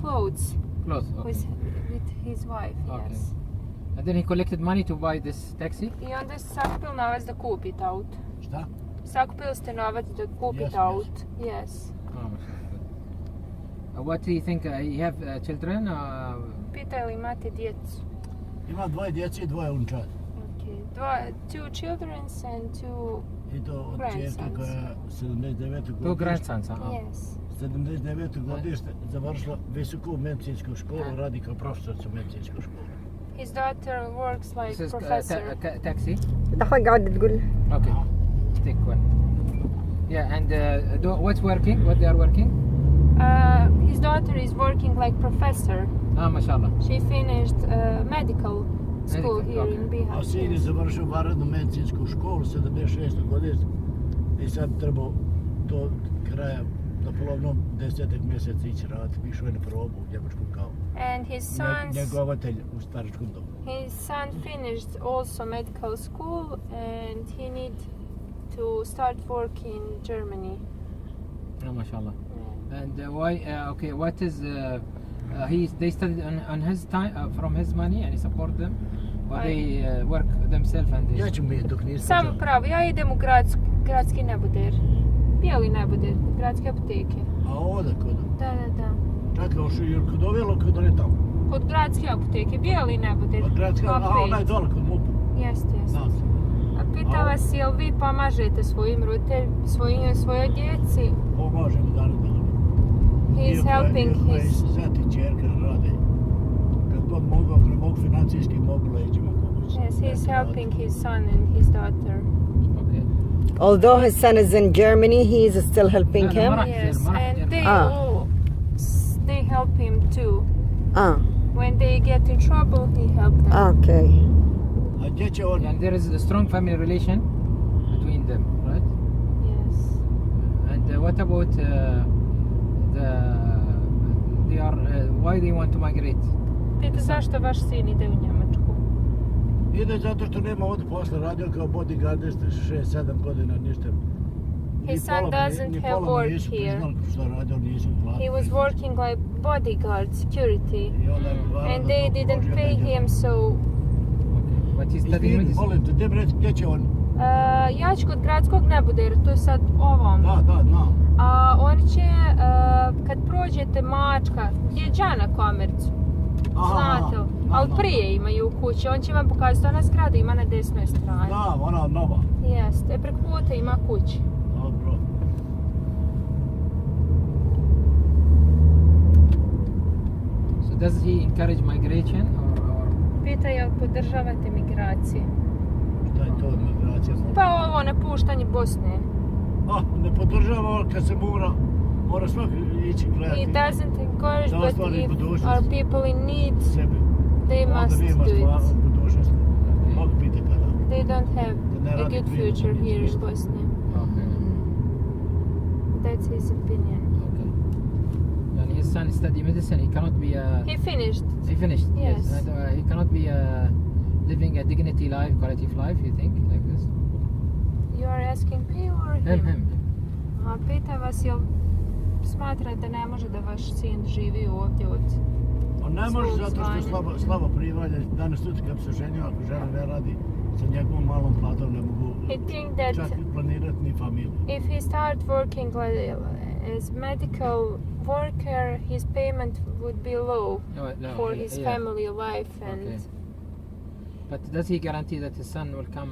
clothes Close. Okay. with his wife. Okay. Yes. And then he collected money to buy this taxi. I onda se sakupili novac da kupite auto. Šta? Sakupili ste novac da kupite Yes, auto. Yes. Oh, mashallah. What do you think? You have children? Pita li imate djecu? Ima dvoje djece i dvoje unčad. Okay. Two children and two I to od čerke grandsons. koja 79. Two godište. grandsons. Yes. 79. godište završila visoku medicinsku školu, radi kao profesorica u medicinskoj školi. His daughter works like This is professor. taxi. لحظة قاعد تقول Okay. Take one. Yeah, and what's working? What they are working? His daughter is working like professor. Mashallah. She finished medical school Medical, here okay. in A Bihać. sin je završio vanrednu medicinsku školu 76. godište i sad trebao do kraja, do polovnog 10. mjeseca ići raditi. Išao je na probu u Njemačku kao And his son's njegovatelj u staračkom domu. his son finished also medical school and he need to start work in Germany. Mashallah. Yeah. And why? Okay, what is? They studied on his time from his money and he support them, or they work themselves and they. Ja ću mi dok nisam Samo pravo, ja idem u gradski neboder. Bijeli neboder, gradske apoteke. A ovdje kod? Da. Čekaj, kod ove ili kod one tamo? Kod gradske apoteke, bijeli neboder. Od gradske, a onaj dole kod MUP-a. Jeste. Znam se. A pita vas, jel vi pomažete svojim svojoj djeci? Pomažemo dane. He's helping his... Zet i čerka rade. Kad god mogu, ako ne mogu financijski, mogu leđima pomoći. Yes, he's helping his son and his daughter. Okay. although his son is in Germany, he is still helping him. Yes, and they help him too. When they get in trouble, he helps them. Okay. A gdje će on? And there is a strong family relation between them, right? Yes. And what about why they want to migrate? Pita zašto vaš sin ide u Njemačku? Ide zato što nema ovdje posla, radio kao bodyguard 6-7 godina, ništa. His son doesn't have work here. He was working like bodyguard, security, and they didn't pay him, so... Okay. But he's studying medicine. Molim te, gdje će on? Ja ću kod gradskog nebodera, to je sad ovom. Da, znam. On će, kad prođete Mačka, gdje je Đana komercu, znate li? Ali prije imaju u kući, on će vam pokazati, ona zgrada ima na desnoj strani. Da, ona nova. Jeste, preko puta ima kući. Dobro. So does he encourage migration or? Pita jel podržavate migracije? Šta je to migracija? Pa ovo napuštanje Bosne. Ne podržava, ali kad se mora svaki ići gledati. He doesn't encourage, Da but ostvari if budućnost. our people in need, Sebi. they must Onda nema do it. budućnost. Mogu piti kada. They don't have a good future here in Bosnia. Okay. That's his opinion. Okay. And his son study medicine. He cannot be a. He finished. He finished. Yes. And he cannot be living a dignity life, quality of life. You think like this? You are asking me or him? Him. A pita vas jel smatrate ne može da vaš sin živi ovdje od... On ne može zato što slabo primanje. Danas sutra kad se ženio, ako žena ne radi, sa njegovom malom platom ne mogu čak planirati ni familiju. If he start working as medical worker, his payment would be low for his family life and... Okay. But does he guarantee that his son will come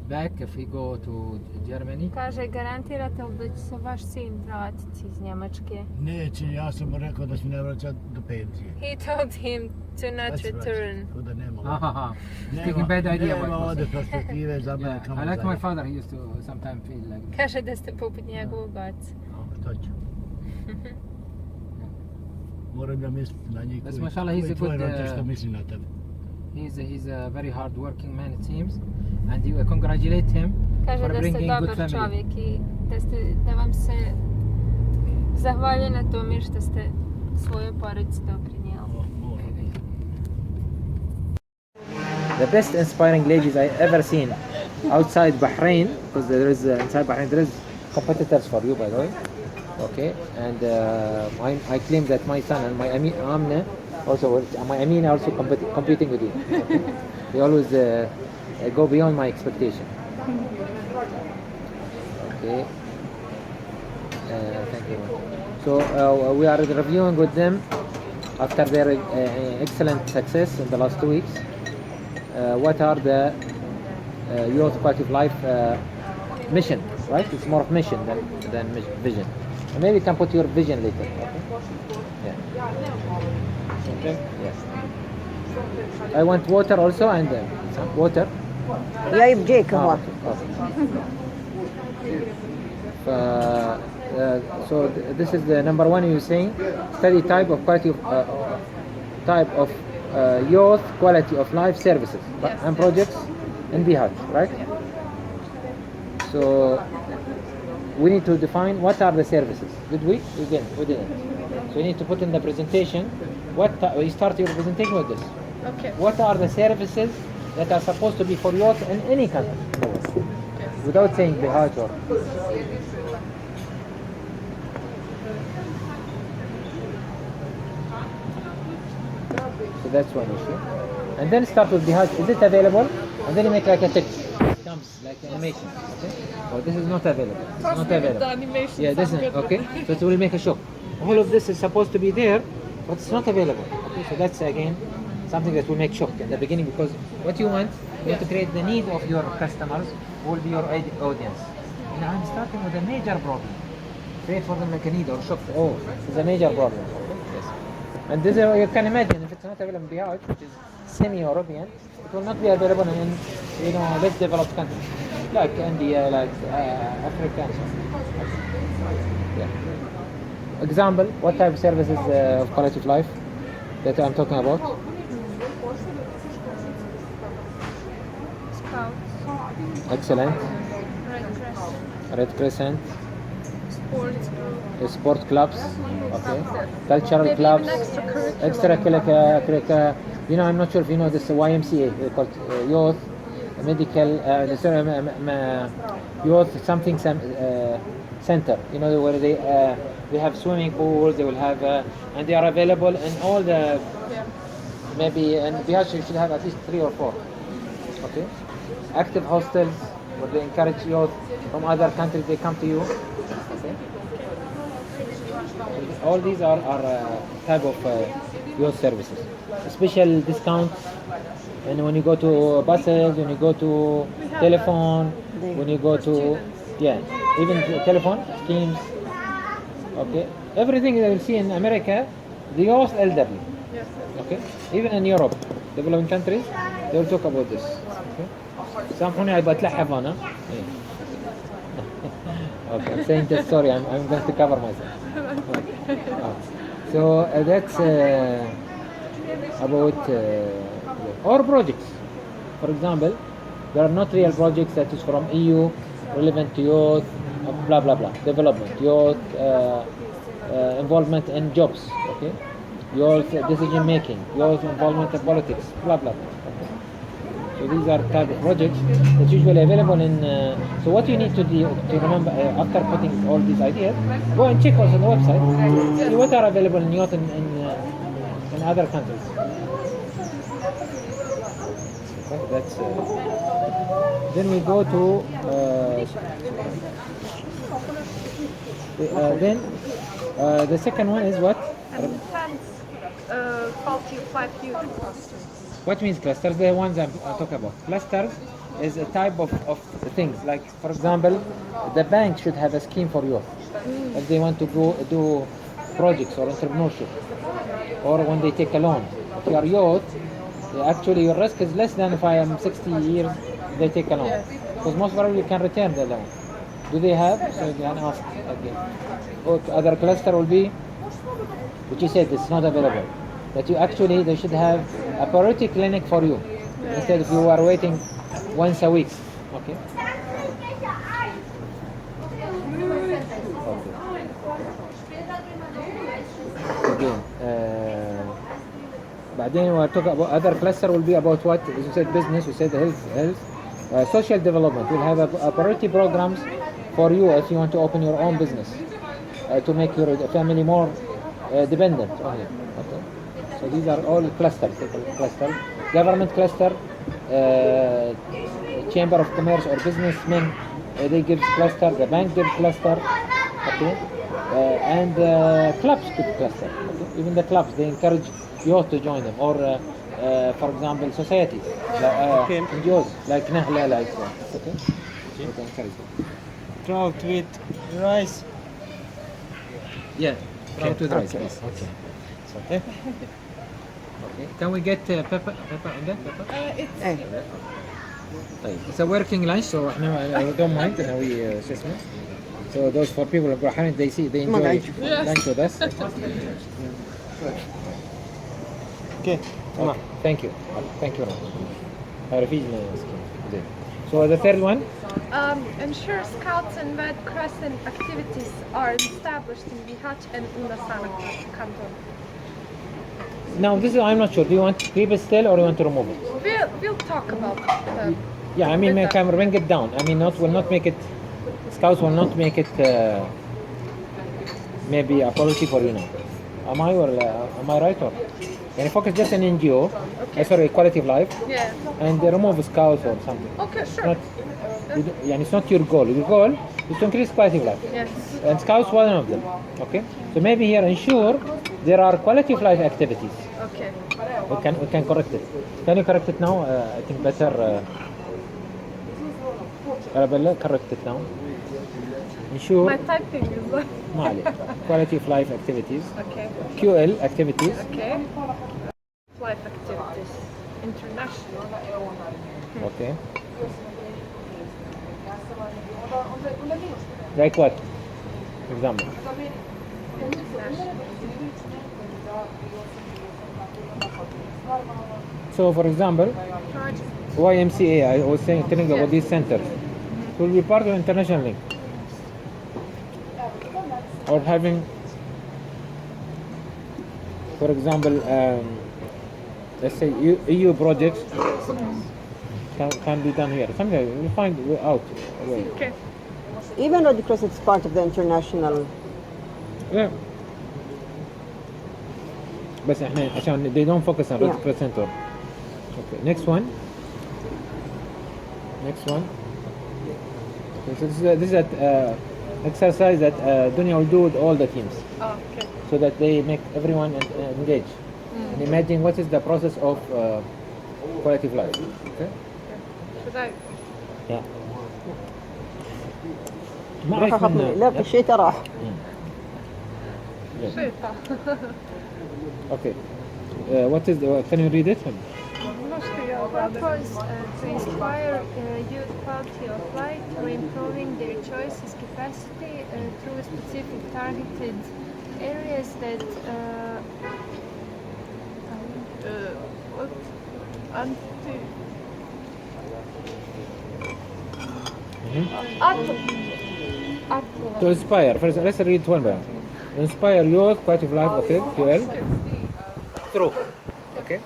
back if he go to Germany? Kaže, garantirate li da će se vaš sin vratiti iz Njemačke? Neće, ja sam mu rekao da se ne vraća do penzije. He told him to not return. Da nema. Taking bad idea. Nema ovdje perspektive za mene. I like my father, he used to sometimes feel like that. Kaže da ste poput njegovog oca. Šta ću? Moram da misliti na njih But mashallah, he's a good... što misli na tebe. He's a very hard working man, it seems, and you congratulate him for bringing good family. Kaže da ste dobar čovjek i da vam se zahvaljujem na tome što ste svojoj porodici doprinijeli. The best inspiring ladies I ever seen outside Bahrain, because there is inside Bahrain there is competitors for you, by the way. Okay, and I claim that my son and my Amna also, my Amina also competing with you. Okay? They always go beyond my expectation. Okay. Thank you. So we are reviewing with them after their excellent success in the last 2 weeks. What are the youth quality of life mission? Right? It's more of mission than vision. And maybe you can put your vision later. Okay. Yeah. Okay. Yes. I want water also and some water. جايب جيكم واحد. So this is the number one you're saying. Study type of quality of youth quality of life services and projects in Bihać, right? So we need to define what are the services. Did we? We didn't. So you need to put in the presentation. You start your presentation with this. Okay. What are the services that are supposed to be for youth in any country? Without saying Bihać or. So that's one issue. And then start with Bihać. Is it available? And then you make like a text. It comes like animation. Okay? So this is not available. It's not available. The animation. Yeah, this is okay. So it will make a show. All of this is supposed to be there, but it's not available. Okay, so that's again something that will make shock in the beginning, because what you want to create the need of your customers, who will be your audience. Now I'm starting with a major problem. Create for them like a need or shock. Oh, it's a major problem. Okay? Yes. And this you can imagine if it's not available in Bihać, which is semi-European, it will not be available in less developed countries like India, like Africa, and so on. Yeah. Example, what type of services of quality of life that I'm talking about? Scouts. Excellent. Red Crescent. Red Crescent. Sports group. Sport clubs. Okay. Cultural Maybe clubs. even extracurricular. Extracurricular. I'm not sure if you know this YMCA. They call it youth medical. Youth something center. Where they have swimming pools. They will have and they are available in all the. Maybe in Bihać you should have at least 3 or 4. Okay. Active hostels where they encourage youth from other countries. They come to you. Okay. All these are type of youth services. Special discounts, and when you go to buses, when you go to telephone, when you go to even telephone schemes. Okay, everything that you see in America, the youth elderly. Yes. Okay, even in Europe, developing countries, they will talk about this. Okay, سامحوني I بتلحف أنا. Okay, I'm saying this story. I'm going to cover myself. So that's about or projects. For example, there are not real projects that is from EU relevant to youth, blah blah blah, development, youth involvement in jobs. Okay, youth decision making, youth involvement in politics, blah blah blah. Okay. So these are type of projects that's usually available in. So what you need to do to remember after putting all these ideas, go and check also the website. See what are available in youth in other countries. Okay, that's. Then we go to. Then the second one is what? Quality of life youth clusters. What means clusters? The ones I'm talking about. Clusters is a type of things. Like, for example, the bank should have a scheme for youth. If they want to go do projects or entrepreneurship, or when they take a loan. If you are youth, actually your risk is less than if I am 60 years, they take a loan. Because most probably you can return the loan. Do they have? So you can ask again. Other cluster will be, which you said it's not available. That you actually, they should have a priority clinic for you. Instead of you are waiting once a week. Okay. Again, بعدين we'll talk about other cluster will be about what? As you said, business. You said health. Social development. We'll have a priority programs for you if you want to open your own business. to make your family more dependent on you. Okay. So these are all clusters. Cluster, government cluster, chamber of commerce or businessmen, they give cluster. The bank gives cluster. Okay. And clubs give cluster. Okay. Even the clubs, they encourage you to join them, or for example, societies, NGOs like Nahla, like okay. You can encourage them. Trout with rice. Yeah. Trout with rice. Yes. Okay. Okay. Okay. Can we get pepper on that? Pepper? It's a working lunch, so I don't mind. We assessment. So those for people in Bahrain, they enjoy lunch with us. Okay. Okay. Thank you. Thank you. So the third one. Ensure Scouts and Red Crescent activities are established in Bihać and Undasana canton. Now this is, I'm not sure. Do you want to keep it still or you want to remove it? We'll talk about Yeah, I mean, can bring it down. I mean, will not make it. Scouts will not make it. Maybe a policy for you now. Am I right or? Can you focus just on NGO? Sorry, quality of life. Yeah. And remove Scouts or something. Okay, sure. It's not your goal. Your goal is to increase quality of life. Yes. And Scouts one of them. Okay. So maybe here ensure there are quality of life activities. Okay. We can correct it. Can you correct it now? I think better. Arabella, correct it now. Ensure. My typing is like. Quality of life activities. Okay. QL activities. Okay. Life activities. International. Okay. Like what? Example. So, for example, YMCA, I was telling about these centers, will be part of international link, or having, for example, let's say EU projects can be done here. Something we find out a way. Okay. Even Red Crescent is part of the international. Yeah. بس احنا عشان they don't focus on Red Crescent. Okay, next one. Okay, so this is an exercise that Dunya will do with all the teams. Oh, okay. So that they make everyone engage. And imagine what is the process of quality of life. Okay? Should I? Yeah. لا الشتاء راح. Okay. What is the? Can you read it? Purpose to inspire youth quality of life through improving their choices capacity through specific targeted areas that To inspire. First, let's read one by one. Inspire youth quality of life. Okay. QL. Through. Okay.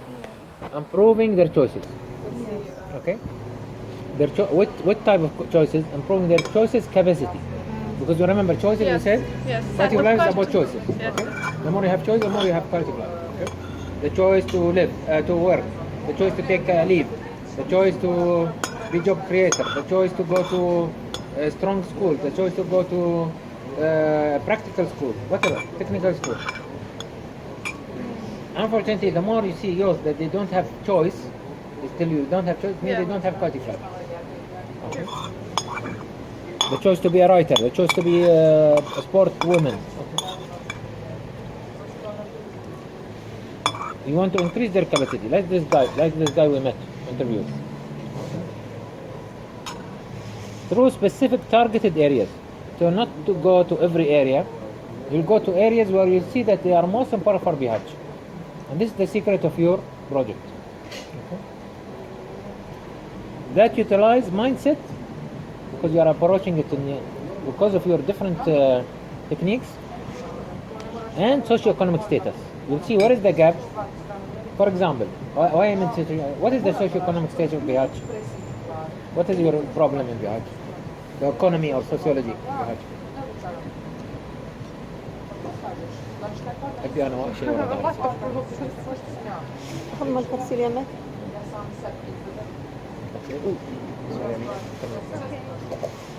Improving their choices. Okay. What type of choices? Improving their choices capacity. Because you remember choices. Yes. We said Yes. quality of life is about choices. Yes. Okay. The more you have choice, the more you have quality of life. Okay. The choice to live, to work. The choice to take leave. The choice to be job creator. The choice to go to strong school. The choice to go to practical school. Whatever. Technical school. Unfortunately, the more you see youth that they don't have choice, still you don't have choice, means they don't have quality of life. Okay. The choice to be a writer, the choice to be a sport woman. Okay. You want to increase their capacity, like this guy we met, interviewed. Through specific targeted areas. So not to go to every area, you'll go to areas where you see that they are most important for Bihać. And this is the secret of your project. Okay. That utilize mindset, because you are approaching it because of your different techniques, and socio-economic status. You'll see where is the gap. For example, what is the socio-economic status of Bihać? What is your problem in Bihać? The economy or sociology of Bihać? أبي أنا شيء ورا بعض. هم التفسير يمك.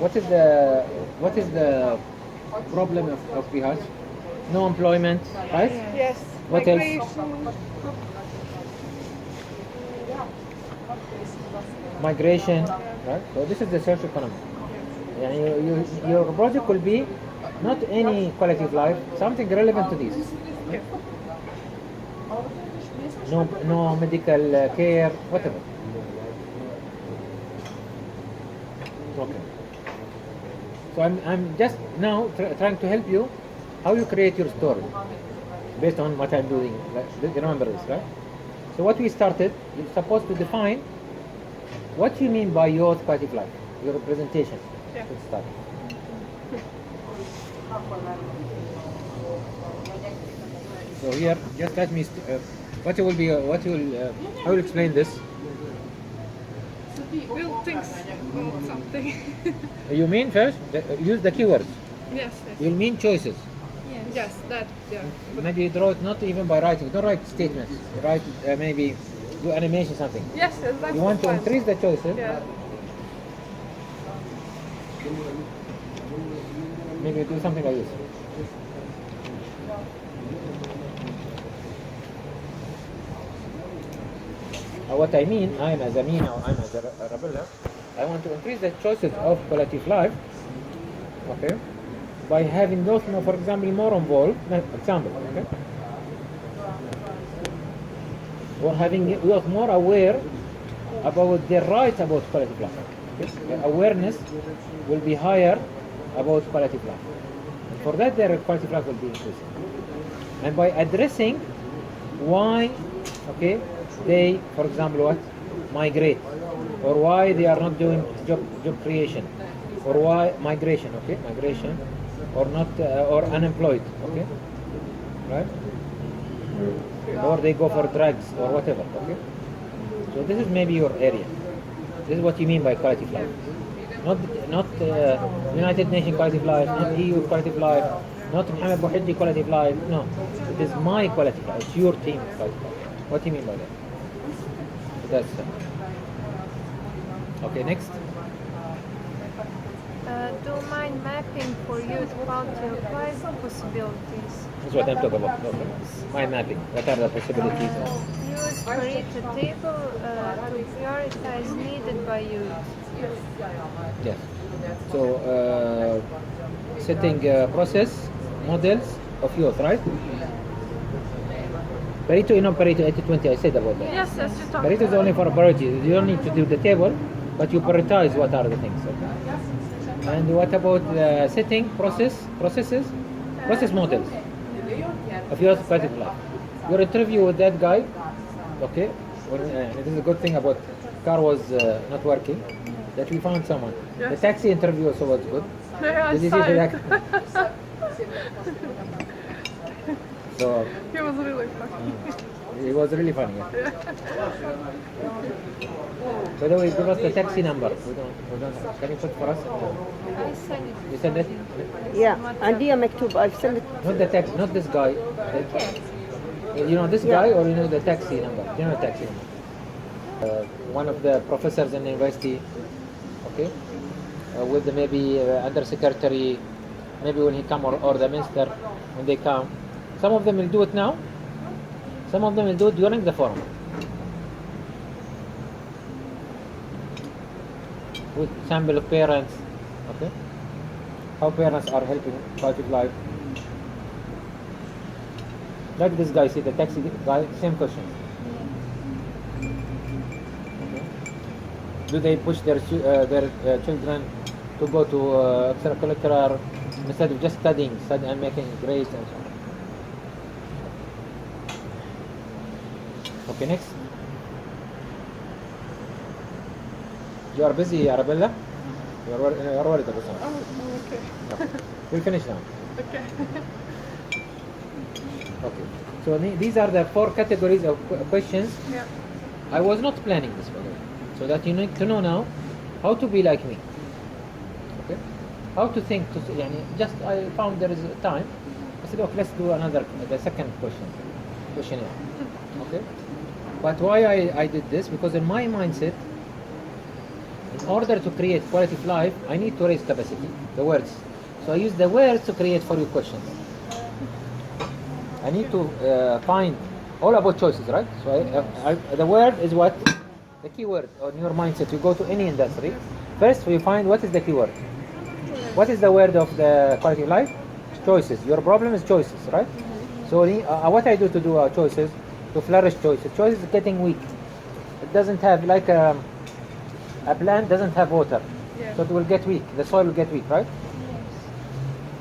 What is the problem of Bihar? No employment, right? Yes. What else? Migration, right? So this is the social economy. Your project will be not any quality of life, something relevant to this. No medical care, whatever. Okay. So I'm just now trying to help you how you create your story based on what I'm doing. You remember this, right? So what we started, you're supposed to define what you mean by your quality of life, your representation. Yeah. Let's start. So here, just let me. What will be? I will explain this. We'll think about something. You mean first? Use the keywords. Yes. You'll mean choices. Yes. That. Yeah. Maybe draw it not even by writing. Don't write statements. Write maybe do animation something. Yes. That's You want to fine. increase the choices. Yeah. Maybe do something like this. What I mean, I'm as Amina or I'm as Arabella, I want to increase the choices of quality of life, okay, by having those, for example, more involved, example, okay, or having youth more aware about their right about quality of life. Okay? Their awareness will be higher about quality of life. And for that, their quality of life will be increasing. And by addressing why, okay, they, for example, what? Migrate, or why they are not doing job creation, or why migration, okay, migration, or not, or unemployed, okay, right? Or they go for drugs or whatever, okay. So this is maybe your area. This is what you mean by quality of life, not United Nations quality of life, not EU quality of life, not Mohammed Bouhiddi quality of life. No, it is my quality of life. It's your team quality of life. What do you mean by that? That's okay. Next. Do mind mapping for youth quality of life possibilities. That's what I'm talking about. Okay. Mind mapping. What are the possibilities? Use Pareto table to prioritize needed by youth. Yes. So setting process models of youth, right? Pareto, Pareto 80-20, I said about that. Yes. Yes. You talk. Pareto is only for a priority. You don't need to do the table, but you prioritize what are the things. Okay? And what about setting process models of your quality of life? Your interview with that guy, okay? When, this is a good thing about car was not working, that we found someone. Yes. The taxi interview also was good. Yeah, Did you I see saw that? it. So He was really funny. it was really funny. Yeah. By the way, give us the taxi number. We don't. Can you put for us? I send it. You send it? Yeah, عندي مكتوب. I've sent it. Not the taxi, not this guy. You know this guy, or you know the taxi number? You know the taxi number. One of the professors in the university, okay, with the maybe undersecretary, maybe when he come, or the minister when they come. Some of them will do it now. Some of them will do it during the forum. With sample of parents, okay? How parents are helping quality of life. Like this guy, see the taxi guy, same question. Okay. Do they push their children to go to extracurricular instead of just studying and making grades and so on? Okay, next. You are busy, Arabella? You are worried about something. Oh, okay. Okay. We'll finish now. Okay. Okay. So these are the 4 categories of questions. Yeah. I was not planning this, by the way. So that you need to know now how to be like me. Okay? How to think. Just I found there is a time. said, okay, let's do the second questionnaire. Okay. But why I did this? Because in my mindset, in order to create quality of life, I need to raise capacity, the words. So I use the words to create for you questions. I need to find all about choices, right? So the word is what? The keyword on your mindset. You go to any industry. First, you find what is the keyword. What is the word of the quality of life? Choices. Your problem is choices, right? So what I do to do choices, to flourish choices. Choices is getting weak. It doesn't have like a plant doesn't have water, so it will get weak. The soil will get weak, right?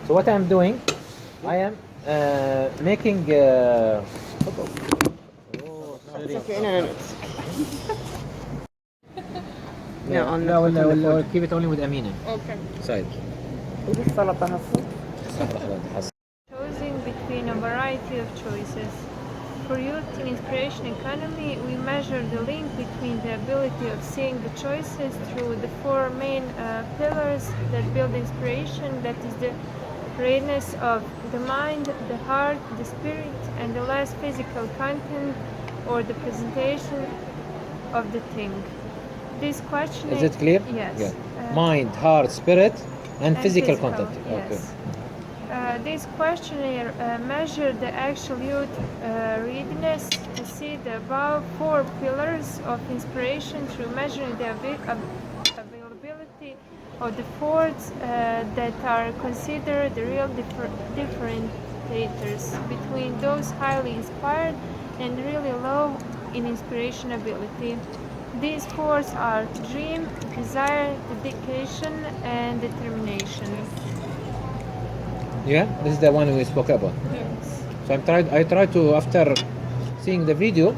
So what I'm doing, I am making. No, keep it only with Amina. Okay. Side. Choosing between a variety of choices. For youth in inspiration economy, we measure the link between the ability of seeing the choices through the four main pillars that build inspiration, that is the readiness of the mind, the heart, the spirit, and the last physical content or the presentation of the thing. This question Is it clear? Yes. Yeah. Mind, heart, spirit, and physical content. Yes. Okay. This questionnaire measured the actual youth readiness to see the above four pillars of inspiration through measuring the availability of the fours that are considered the real differentiators between those highly inspired and really low in inspiration ability. These fours are dream, desire, dedication, and determination. Yeah, this is the one we spoke about. Yes. So I tried to, after seeing the video,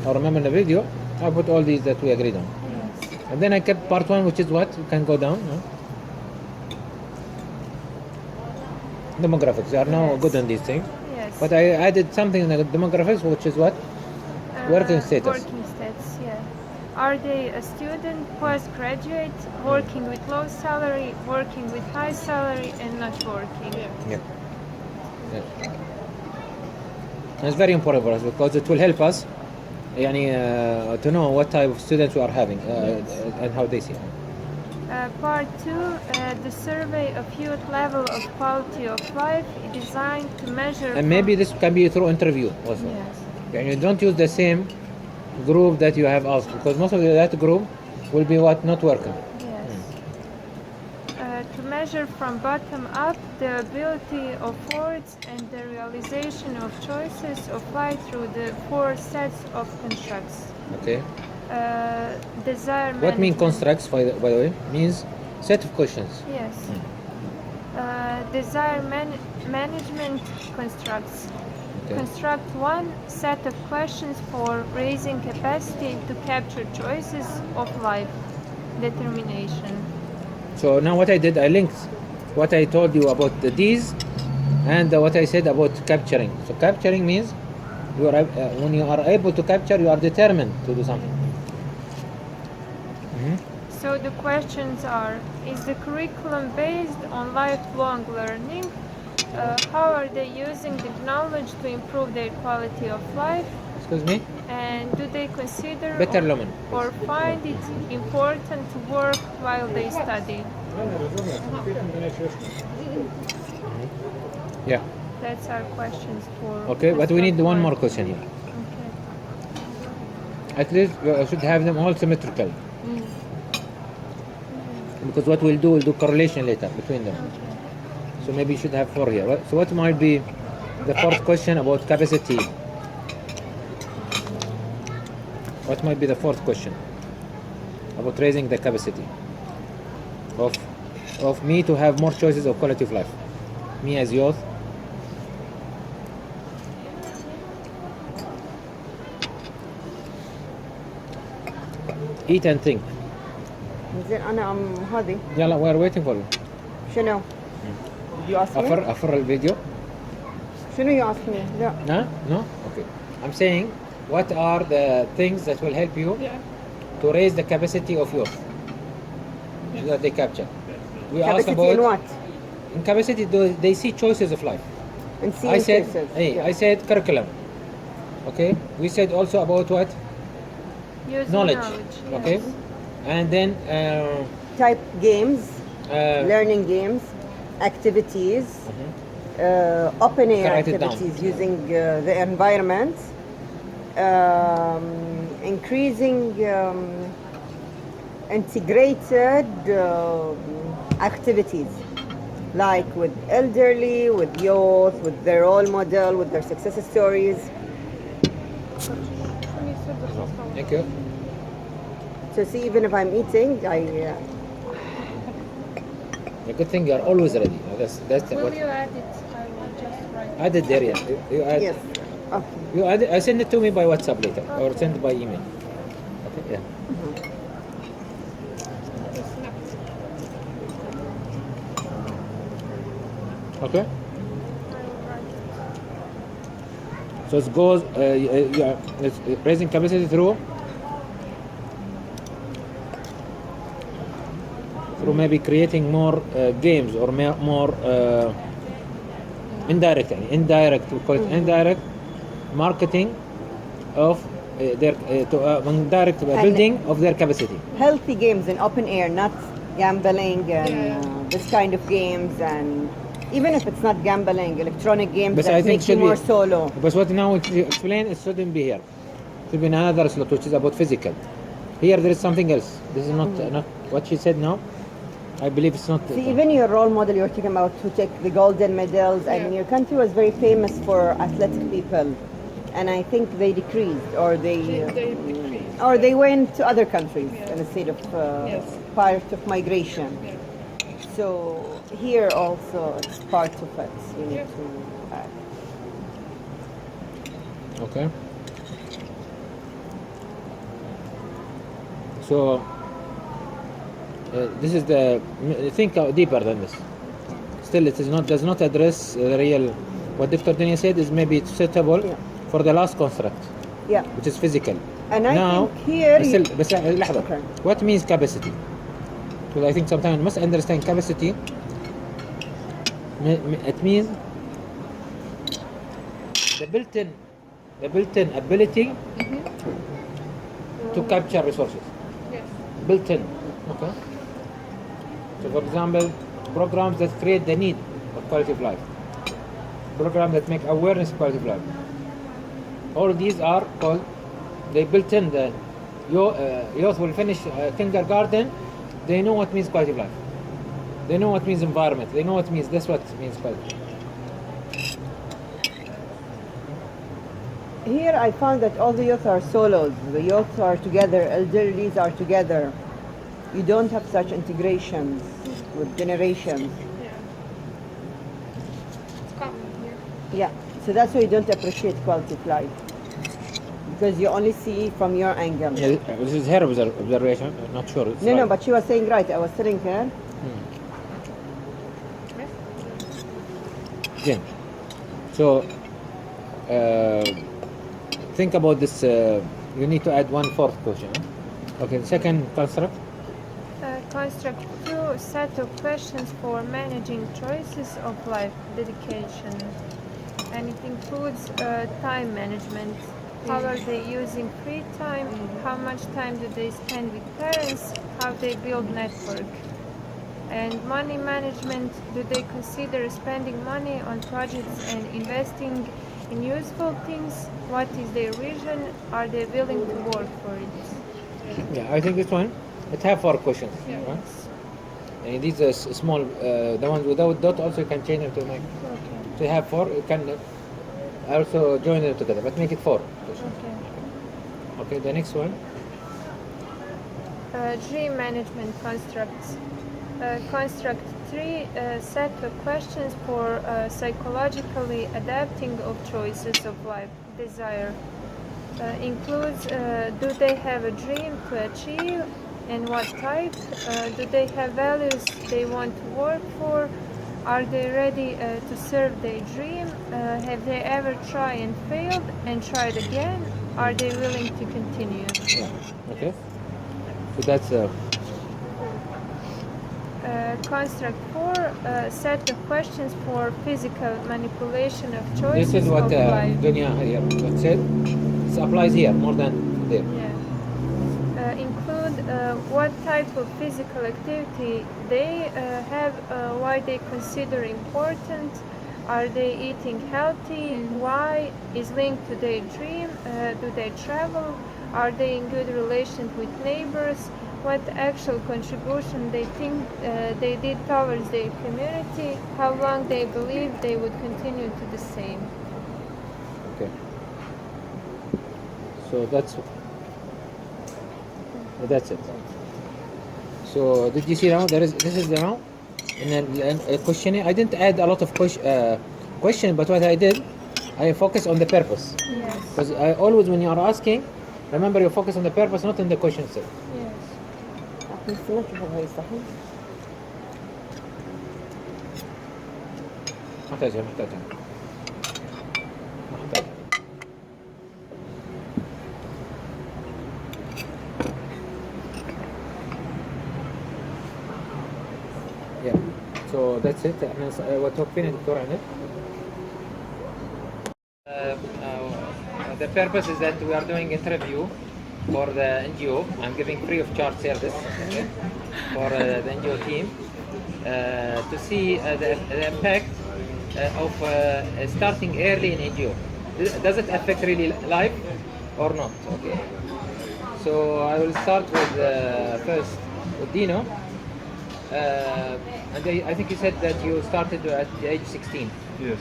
or remember the video, I put all these that we agreed on. Yes. And then I kept part one, which is what? You can go down. Huh? Demographics, they are now Yes. good on these things. Yes. But I added something in the demographics, which is what? Working status. Working status, yeah. Are they a student, postgraduate, working with low salary, working with high salary, and not working? Yeah. And it's very important for us because it will help us to know what type of students we are having and how they see it. Part 2, the survey of youth level of quality of life is designed to measure... And maybe this can be through interview also. Yes. And you don't use the same group that you have asked, because most of that group will be what? Not working. Yes. To measure from bottom up the ability of words and the realization of choices of life through the four sets of constructs. Okay. Desire What mean management. constructs, by the way? Means set of questions. Yes. Desire management constructs. Okay. Construct one set of questions for raising capacity to capture choices of life. Determination. So now what I did, I linked what I told you about the D's and what I said about capturing. So capturing means you are when you are able to capture, you are determined to do something. So the questions are: is the curriculum based on lifelong learning? How are they using the knowledge to improve their quality of life? Excuse me? And do they consider Better Lumen. or find it important to work while they study? Yeah. That's our questions for... Okay, but we need one more question here. Okay. At least we should have them all symmetrical. Because what we'll do correlation later between them. So maybe you should have four here. So what might be the fourth question about capacity? What might be the fourth question about raising the capacity of me to have more choices of quality of life? Me as youth. Eat and think. زين أنا هذه يلا, we are waiting for you. شنو؟ You ask me? أفر الفيديو. شنو you ask me؟ لا. No? Okay. I'm saying, what are the things that will help you to raise the capacity of youth that they capture? We ask Capacity in about what? in capacity. They see choices of life. And see I said, yourself. hey, Yeah. I said curriculum. Okay. We said also about what? Using Knowledge. yes. Okay. And then Type games, learning games, activities, open air Write it down. activities using the environment, increasing integrated activities like with elderly, with youth, with their role model, with their success stories. thank you. So see, even if I'm eating, The good thing you are always ready. That's Will what you add it? I will just write. I did there. Yeah. You add, yes. Okay. You add, I send it to me by WhatsApp later or send it by email. Okay. Yeah. Okay. I will write it. So it goes. It's raising capacity through maybe creating more games or more indirect. We call it indirect marketing of their indirect building of their capacity. Healthy games in open air, not gambling and this kind of games, and even if it's not gambling, electronic games But that I think make you should more be solo. But what now you explain, it shouldn't be here. It should be in another slot, which is about physical. Here there is something else. This is not what she said now. I believe it's not. See, even your role model you're talking about who take the golden medals, I mean, your country was very famous for athletic people, and I think they decreased, or they went to other countries instead of part of migration. So here also it's part of it. You need to add. Okay. So this is the think deeper than this. Still, it is not does not address the real. What Dr. Dunya said is maybe it's suitable for the last construct, Yeah. which is physical. And I Now, think here بس لحظة. Okay. What means capacity? Because I think sometimes you must understand capacity. It means the built-in ability to capture resources. Yes. Built-in. Okay. So, for example, programs that create the need of quality of life, programs that make awareness of quality of life. All these are called. They built in the youth will finish kindergarten. They know what means quality of life. They know what means environment. They know what means this. What means quality. Here I found that all the youth are solos. The youth are together, elderlies are together. You don't have such integrations with generations. It's common here. Yeah, so that's why you don't appreciate quality of life. Because you only see from your angle. Yeah, this is her observation. I'm not sure. It's No, right. but she was saying right. I was telling her. Then, so think about this. You need to add one fourth question. Okay, the second construct. Construct 2 set of questions for managing choices of life dedication, and it includes time management. How are they using free time? How much time do they spend with parents? How they build network? And money management, do they consider spending money on projects and investing in useful things? What is their vision? Are they willing to work for it? Yeah, I think this one. It have 4 questions. Right? And these are small. The ones without dot also you can change them to make. Okay. So you have 4. You can also join them together, but make it 4 questions. Okay. Okay, the next one. Dream management constructs. Construct 3 set of questions for psychologically adapting of choices of life desire. Includes do they have a dream to achieve and what type? Do they have values they want to work for? Are they ready to serve their dream? Have they ever tried and failed and tried again? Are they willing to continue? Yeah. Okay. So that's construct 4 set of questions for physical manipulation of choices This is what of life. Dunya here what said. It applies here more than there. Yeah. Include what type of physical activity they have, why they consider important, are they eating healthy, why is linked to their dream, do they travel, are they in good relations with neighbors, what actual contribution they think they did towards their community, how long they believe they would continue to the same. Okay. So that's it. So did you see now? This is the now. And then a questionnaire. I didn't add a lot of question, but what I did, I focus on the purpose. Yes. Because I always, when you are asking, remember you focus on the purpose, not on the question itself. Yes. محتاجها. Yeah. So that's it. احنا وتوقفين الدكتور عندك. The purpose is that we are doing interview for the NGO. I'm giving free of charge service for the NGO team to see the impact of starting early in NGO. Does it affect really life or not? Okay. So I will start with first with Dino. And I think you said that you started at the age 16. Yes.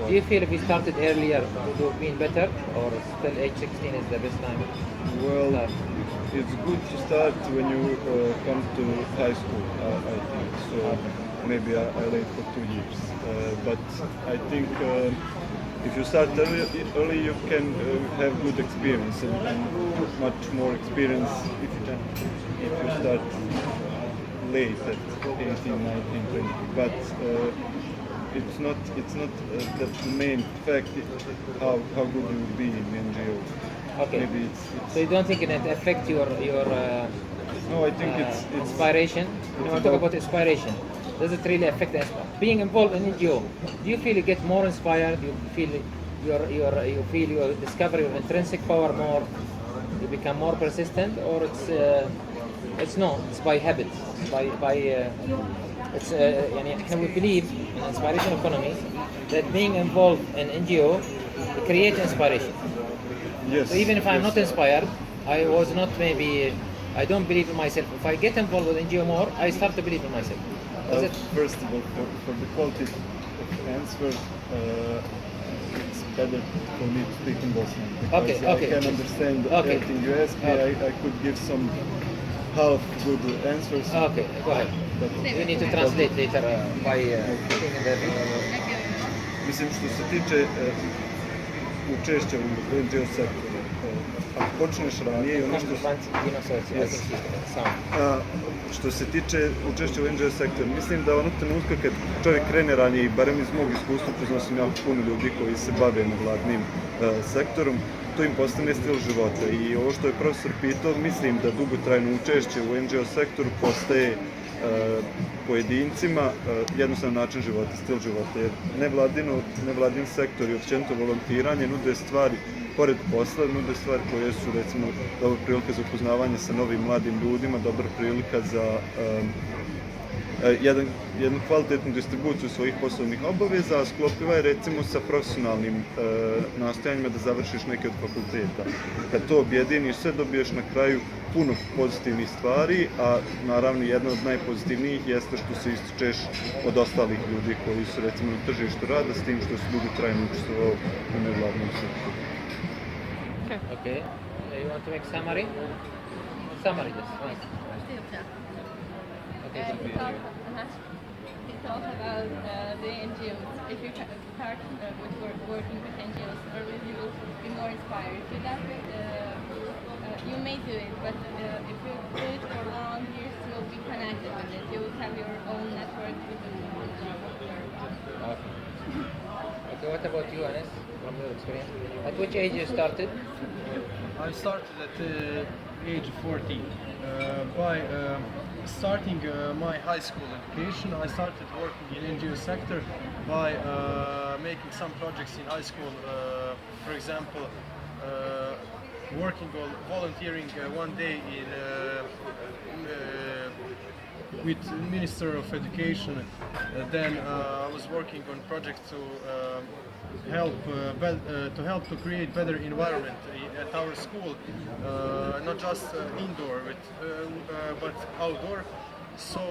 Do you feel if you started earlier it would have been better, or still age 16 is the best time? Well, Start? it's good to start when you come to high school, I think. So maybe I late for 2 years. But I think if you start early you can have good experience and much more experience if you start late at 18, 19, 20. But it's not the main fact how good you will be in NGO. Okay. Maybe it's So you don't think it affect your no, I think it's inspiration? You know, I talk about inspiration. Does it really affect the being involved in NGO? Do you feel you get more inspired? You feel you discover your intrinsic power more? You become more persistent, or it's no, it's by habit. By it's يعني احنا we believe in inspiration economy that being involved in NGO creates inspiration. yes. So even if I'm not inspired, I was not maybe, I don't believe in myself. If I get involved with NGO more, I start to believe in myself. Is it? First of all, for the quality of answer, it's better for me to speak in Bosnian because Okay, I okay. can understand Okay. everything you ask me. Okay. I could give some half good answers. Okay, go ahead. But You need to translate later by looking in the video. mislim što se tiče učešća u NGO sektoru, ako počneš ranije i ono što se tiče učešća u NGO sektoru, mislim da onog trenutka kad čovjek krene ranije, i barem iz mog iskustva, poznao jako puno ljudi koji se bave nevladnim sektorom, to im postane stil života. I ovo što je profesor pitao, mislim da dugotrajno učešće u NGO sektoru postaje pojedincima jednostavan način života, stil života. Jer nevladin sektor i općenito volontiranje nude stvari, pored posla, nude stvari koje su recimo dobra prilika za upoznavanje sa novim mladim ljudima, dobra prilika za jednu kvalitetnu distribuciju svojih poslovnih obaveza, a sklopiva je recimo sa profesionalnim nastojanjima da završiš neki od fakulteta. Kad to objediniš, sve dobiješ na kraju puno pozitivnih stvari, a naravno jedna od najpozitivnijih jeste što se ističeš od ostalih ljudi koji su recimo na tržištu rada, s tim što su dugotrajno učestvovali u nevladnom sektoru. Okay. You want to make summary? Summary, yes. Nice. Okay. He talked about the NGOs. If you start with working with NGOs early, you will be more inspired. If you don't, you may do it, but if you do it for long years, you'll be connected with it. You will have your own network with the Okay. Okay, what about you, Anas, from your experience? At which age you started? I started at the age of 14. By starting my high school education, I started working in NGO sector by making some projects in high school. For example, working on volunteering one day in with Minister of Education. Then I was working on projects to help to create better environment at our school, not just indoor but outdoor. So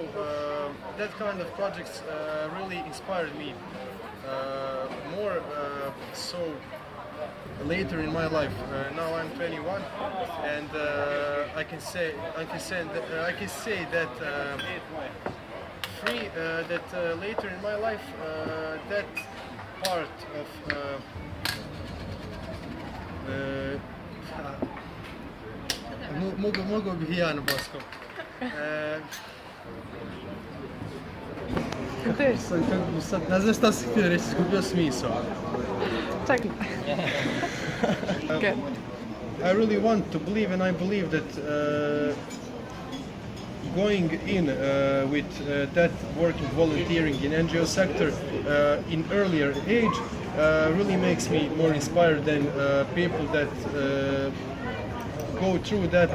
that kind of projects really inspired me more. So later in my life, now I'm 21, and I can say that later in my life that part of mogao bih ja na boskom. Sad ne znam šta sam htio reći, izgubio smisao. Čekaj. I really want to believe, and I believe that going in with that working volunteering in NGO sector in earlier age really makes me more inspired than people that go through that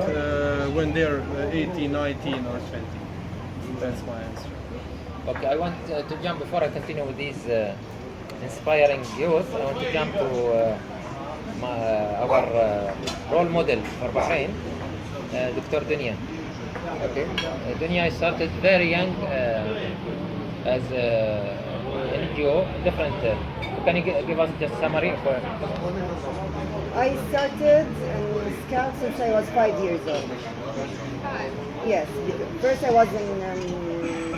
when they're 18, 19 or 20. That's my answer. Okay, I want to jump, before I continue with these inspiring youth, I want to jump to our role model for Bahrain, Dr. Dunya. Okay, Dunya started very young as an NGO, different. Can you give us just summary of I started in Scouts since I was 5 years old. Yes, first I was in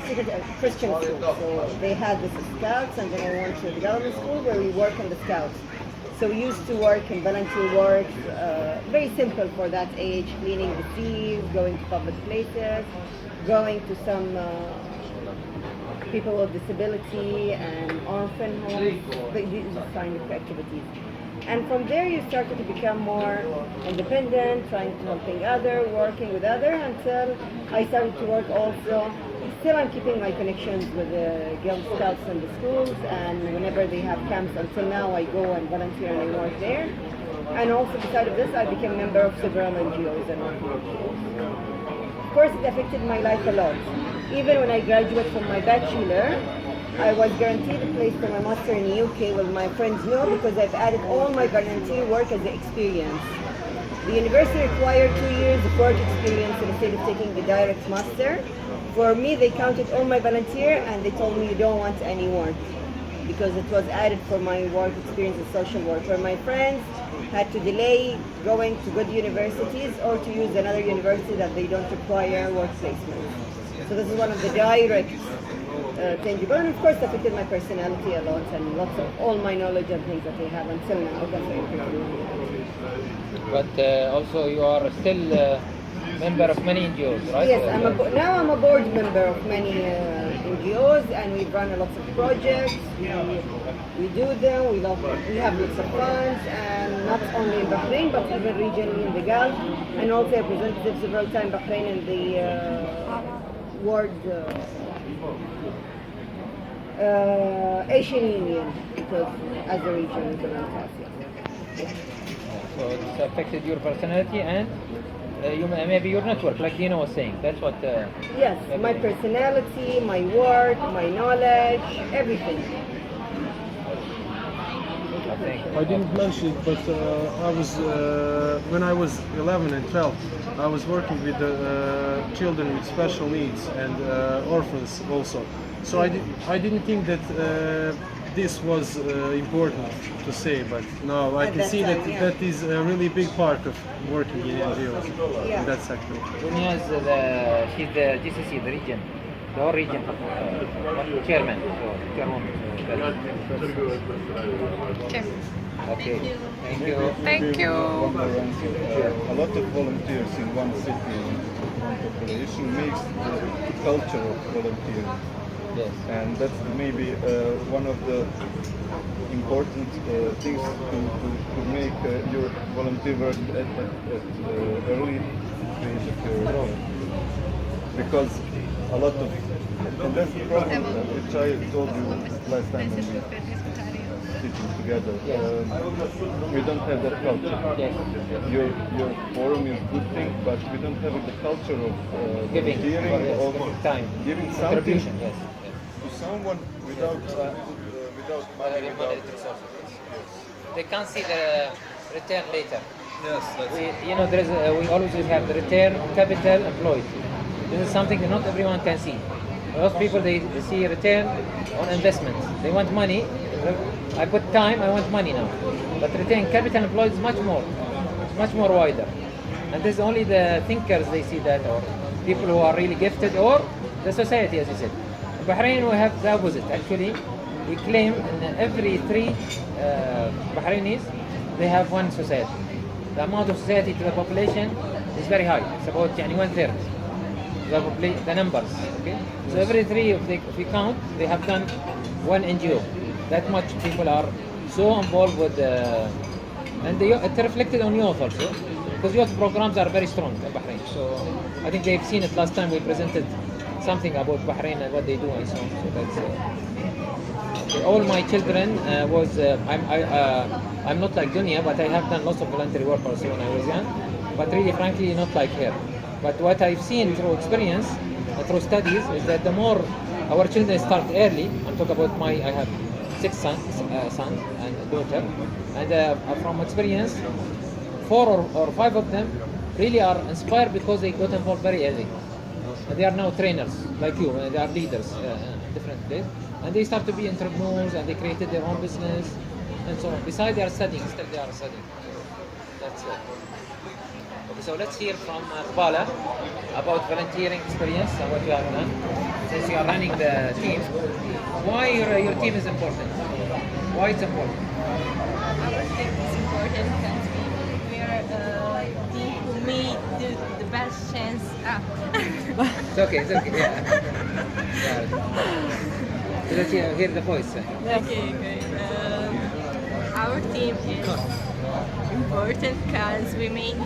secret Christian school, so they had this Scouts, and then I went to a development school where we work in the Scouts. So we used to work in volunteer work, very simple for that age, cleaning the seas, going to public places, going to some people with disability and orphan homes, these kind of activities. And from there you started to become more independent, trying to helping other, working with other, until I started to work also. Still I'm keeping my connections with the Girl Scouts and the schools, and whenever they have camps, until now I go and volunteer and I work there. And also beside of this I became a member of several NGOs and organizations. Of course it affected my life a lot. Even when I graduated from my bachelor, I was guaranteed a place for my master in the UK. Well, my friends know because I've added all my volunteer work as an experience. The university required 2 years of work experience instead of taking the direct master. For me, they counted all my volunteer and they told me you don't want any work because it was added for my work experience and social work. Where my friends had to delay going to good universities or to use another university that they don't require work placement. So this is one of the direct tangible, and of course affected my personality a lot and lots of all my knowledge and things that I have until now. But also you are still member of many NGOs, right? Yes, now I'm a board member of many NGOs, and we run a lot of projects. We do them. We have lots of funds, and not only in Bahrain but even regionally in the Gulf, and also I presented several times Bahrain in the World Asian Union, because as a region we can Asia. So it's affected your personality and maybe your network, like Dina was saying. That's what. Yes, my personality, my work, my knowledge, everything. I didn't mention it, but I was when I was 11 and 12, I was working with children with special needs and orphans also. So I didn't think that this was important to say, but now I can see that that is a really big part of working in NGOs in that sector. Dunya is she's the GCC, the region, the whole region, chairman. So, chairwoman. Okay. Okay. Thank you. Thank you. A lot of volunteers in one city and one population makes the culture of volunteering. Yes. And that's maybe one of the important things to make your volunteer work at early stage of your life. Because a lot of, and that's the problem which I told you last time when we sitting together. We don't have that culture. Yes. Your forum is a good thing, but we don't have the culture of Giving, volunteering, yes, of time, giving something contribution. Yes. to someone without money, without They can't see the return later. yes, that's We always have the return capital employed. This is something that not everyone can see. Most people they see return on investment. They want money. I put time. I want money now. But return capital employed is much more wider. And this is only the thinkers they see that, or people who are really gifted, or the society, as you said. In Bahrain we have the opposite. Actually, we claim in every 3 Bahrainis they have one society. The amount of society to the population is very high. It's about 1/3. The numbers. Okay. So every 3, if we count, they have done one NGO. That much people are so involved with, and it reflected on youth also, because youth programs are very strong in Bahrain. So I think they've seen it last time we presented something about Bahrain and what they do and so on. So that's. Okay. All my children I'm not like Dunya, but I have done lots of voluntary work also when I was young. But really, frankly, not like her. But what I've seen through experience, through studies, is that the more our children start early, I'm talking about I have 6 sons and a daughter, and from experience, 4 or 5 of them really are inspired because they got involved very early. And they are now trainers like you, and they are leaders in different places, and they start to be entrepreneurs, and they created their own business, and so on. Besides, they are studying. Still, they are studying. That's it. Okay, so let's hear from Bala about volunteering experience and what you have done. Since you are running the team, why your team is important? Why it's important? Our team is important because we are a team who made the best chance up. It's okay, yeah. So let's hear the voice. Okay. Our team is important because we made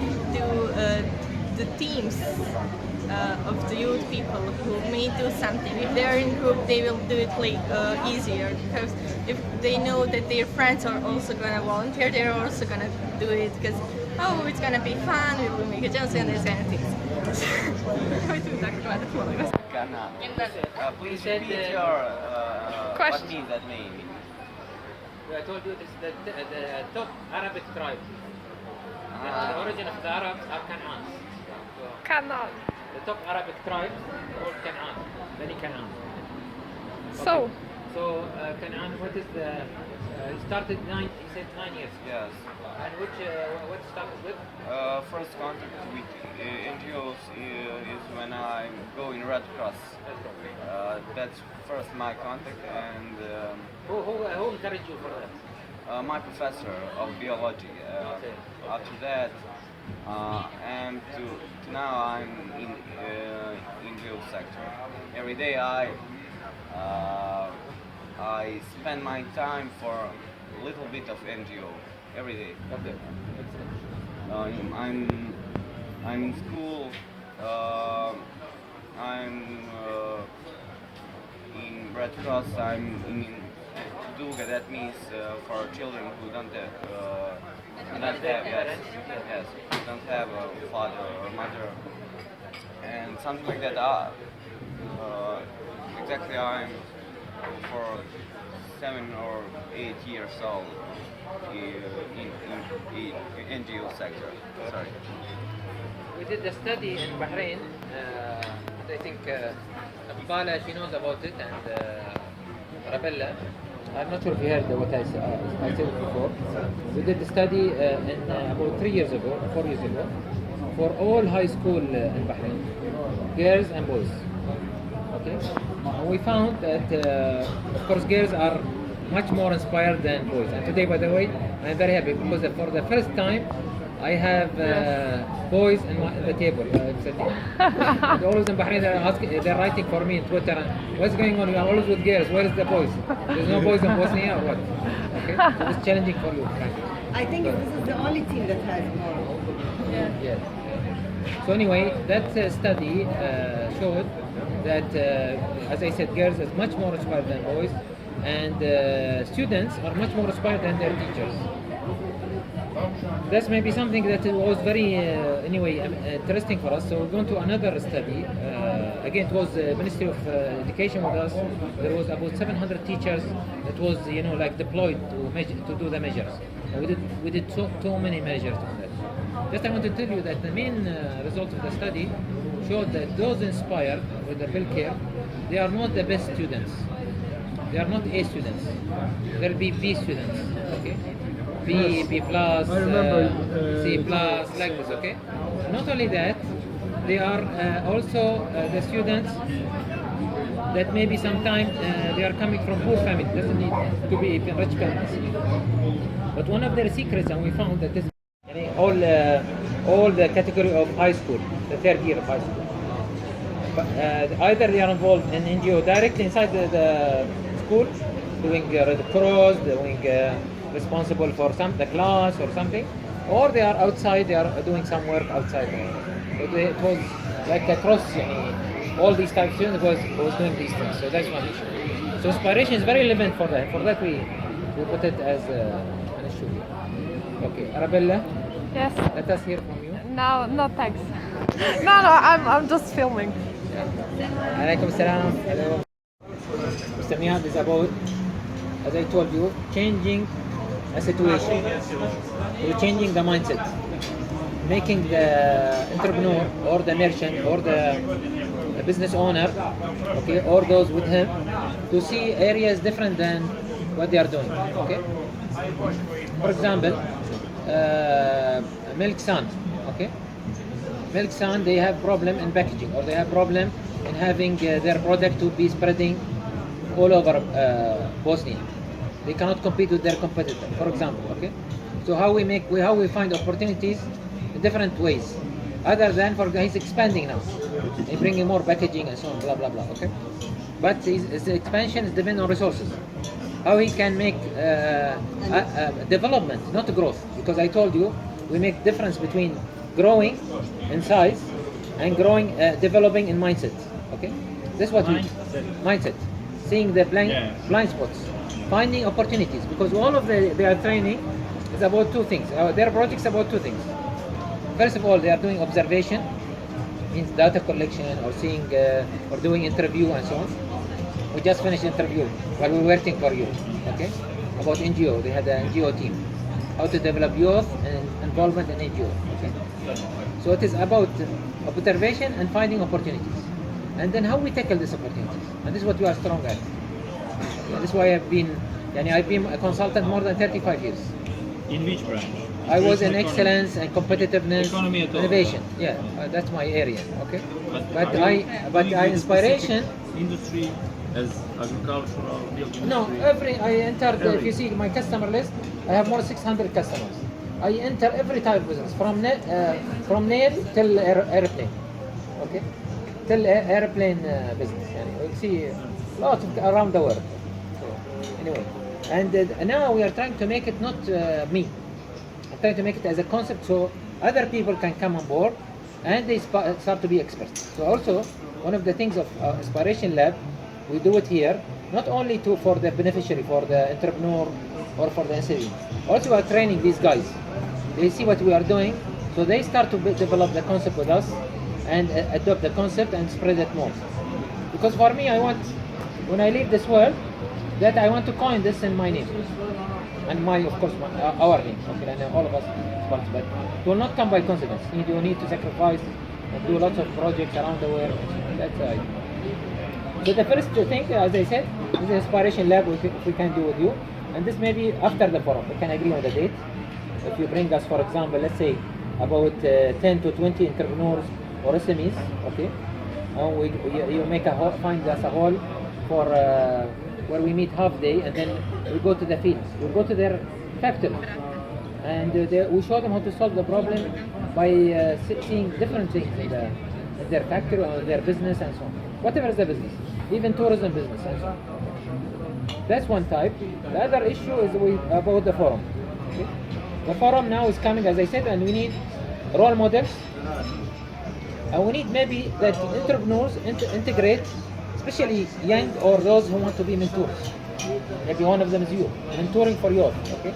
the teams of the youth people who may do something. If they are in group, they will do it easier, because if they know that their friends are also gonna volunteer, they're also gonna do it because it's gonna be fun. We will make a joke and these kind of things. Please repeat your what means that name. I told you this is the top Arabic tribe. The origin of the Arabs are Canaan. Canaan. The top Arabic tribe called Canaan, Bani Canaan. So, Canaan, what is the? Started 9. You said 9 years. Yes. And what started with? First contact with NGOs is when I go in Red Cross. That's first my contact, and Who encouraged you for that? my professor of biology. After that, and to now I'm in NGO sector. Every day I spend my time for a little bit of NGO every day. Okay. I'm in school. I'm in Red Cross. I'm in Duga. That means for children who don't have a father or mother, and something like that. Exactly, I'm for 7 or 8 years old in NGO sector. Sorry. We did a study in Bahrain. I think Bala, she knows about it, and Rabella. I'm not sure if you heard what I said before. We did a study about 3 years ago, 4 years ago, for all high school in Bahrain, girls and boys. Okay, we found that of course girls are much more inspired than boys. And today, by the way, I'm very happy because for the first time I have boys in the table. Sitting. And always in Bahrain, they're writing for me in Twitter. What's going on? You're always with girls. Where is the boys? There's no boys in Bosnia or what? Okay, so it's challenging for you. I think this is the only team that has more. Yes. So anyway, that study showed that, as I said, girls is much more inspired than boys, and students are much more inspired than their teachers. That's maybe something that was very, interesting for us. So we're going to another study. Again, it was the Ministry of Education with us. There was about 700 teachers that was, deployed to do the measures. And we did so many measures on that. Just I want to tell you that the main result of the study showed that those inspired with the bill care, they are not the best students. They are not A students. They'll be B students. Okay. B plus, C plus, like this, okay? Not only that, they are also the students that maybe sometimes they are coming from poor families, doesn't need to be rich parents. But one of their secrets, and we found that this all the category of high school, the third year of high school, but, either they are involved in NGO directly inside the school, doing Red Cross, doing responsible for the class or something, or they are outside, they are doing some work outside. It was like across all these types of students was doing these things. So that's one issue. So inspiration is very relevant for that. For that we put it as an issue. Okay, Arabella? Yes. Let us hear from you. No, thanks. No, I'm just filming. Alaikum salam. Hello. Mr. Mihad is about, as I told you, changing a situation. We're changing the mindset, making the entrepreneur or the merchant or the business owner, okay, or those with him, to see areas different than what they are doing. Okay. For example, Milk Sun. Okay. Milk Sun, they have problem in packaging, or they have problem in having their product to be spreading all over Bosnia. They cannot compete with their competitor, for example. Okay, so how we find opportunities in different ways, other than he's expanding now, he's bringing more packaging and so on, blah blah blah. Okay, but his expansion is dependent on resources. How he can make development, not growth, because I told you we make difference between growing in size and growing, developing in mindset. Okay, that's what mindset, seeing the blind spots. Finding opportunities, because all of their training is about two things. Their projects about two things. First of all, they are doing observation, means data collection, or seeing or doing interview and so on. We just finished interview while we were working for you, okay? About NGO. They had an NGO team. How to develop youth and involvement in NGO. Okay. So it is about observation and finding opportunities, and then how we tackle these opportunities. And this is what we are strong at. This is why I've been a consultant more than 35 years. In which branch? I was in excellence and competitiveness, economy at all. innovation. Yeah, that's my area. Okay, but inspiration. Industry as agricultural, building. No, I entered. If you see my customer list, I have more than 600 customers. I enter every type of business, from nail till airplane. Okay, till airplane business. You see lots of around the world. Anyway, and now we are trying to make it not me. I'm trying to make it as a concept so other people can come on board and they start to be experts. So also, one of the things of Inspiration Lab, we do it here, not only for the beneficiary, for the entrepreneur or for the SME. Also, we are training these guys. They see what we are doing, so they start to develop the concept with us and adopt the concept and spread it more. Because for me, I want, when I leave this world, that I want to coin this in my name, and of course, our name. Okay, and all of us participate. It will not come by coincidence. You need to sacrifice and do lots of projects around the world. That's right. So the first thing, as I said, is the Inspiration Lab. We can do with you, and this may be after the forum. We can agree on the date. If you bring us, for example, let's say about 10 to 20 entrepreneurs or SMEs, okay, and you make find us a hall for. Where we meet half day, and then we go to the fields. We go to their factory, and we show them how to solve the problem by seeing different things in their factory or their business and so on. Whatever is the business, even tourism business and so on. That's one type. The other issue is about the forum. Okay? The forum now is coming, as I said, and we need role models. And we need maybe that entrepreneurs integrate, especially young or those who want to be mentors. Maybe one of them is you, mentoring for youth. Okay,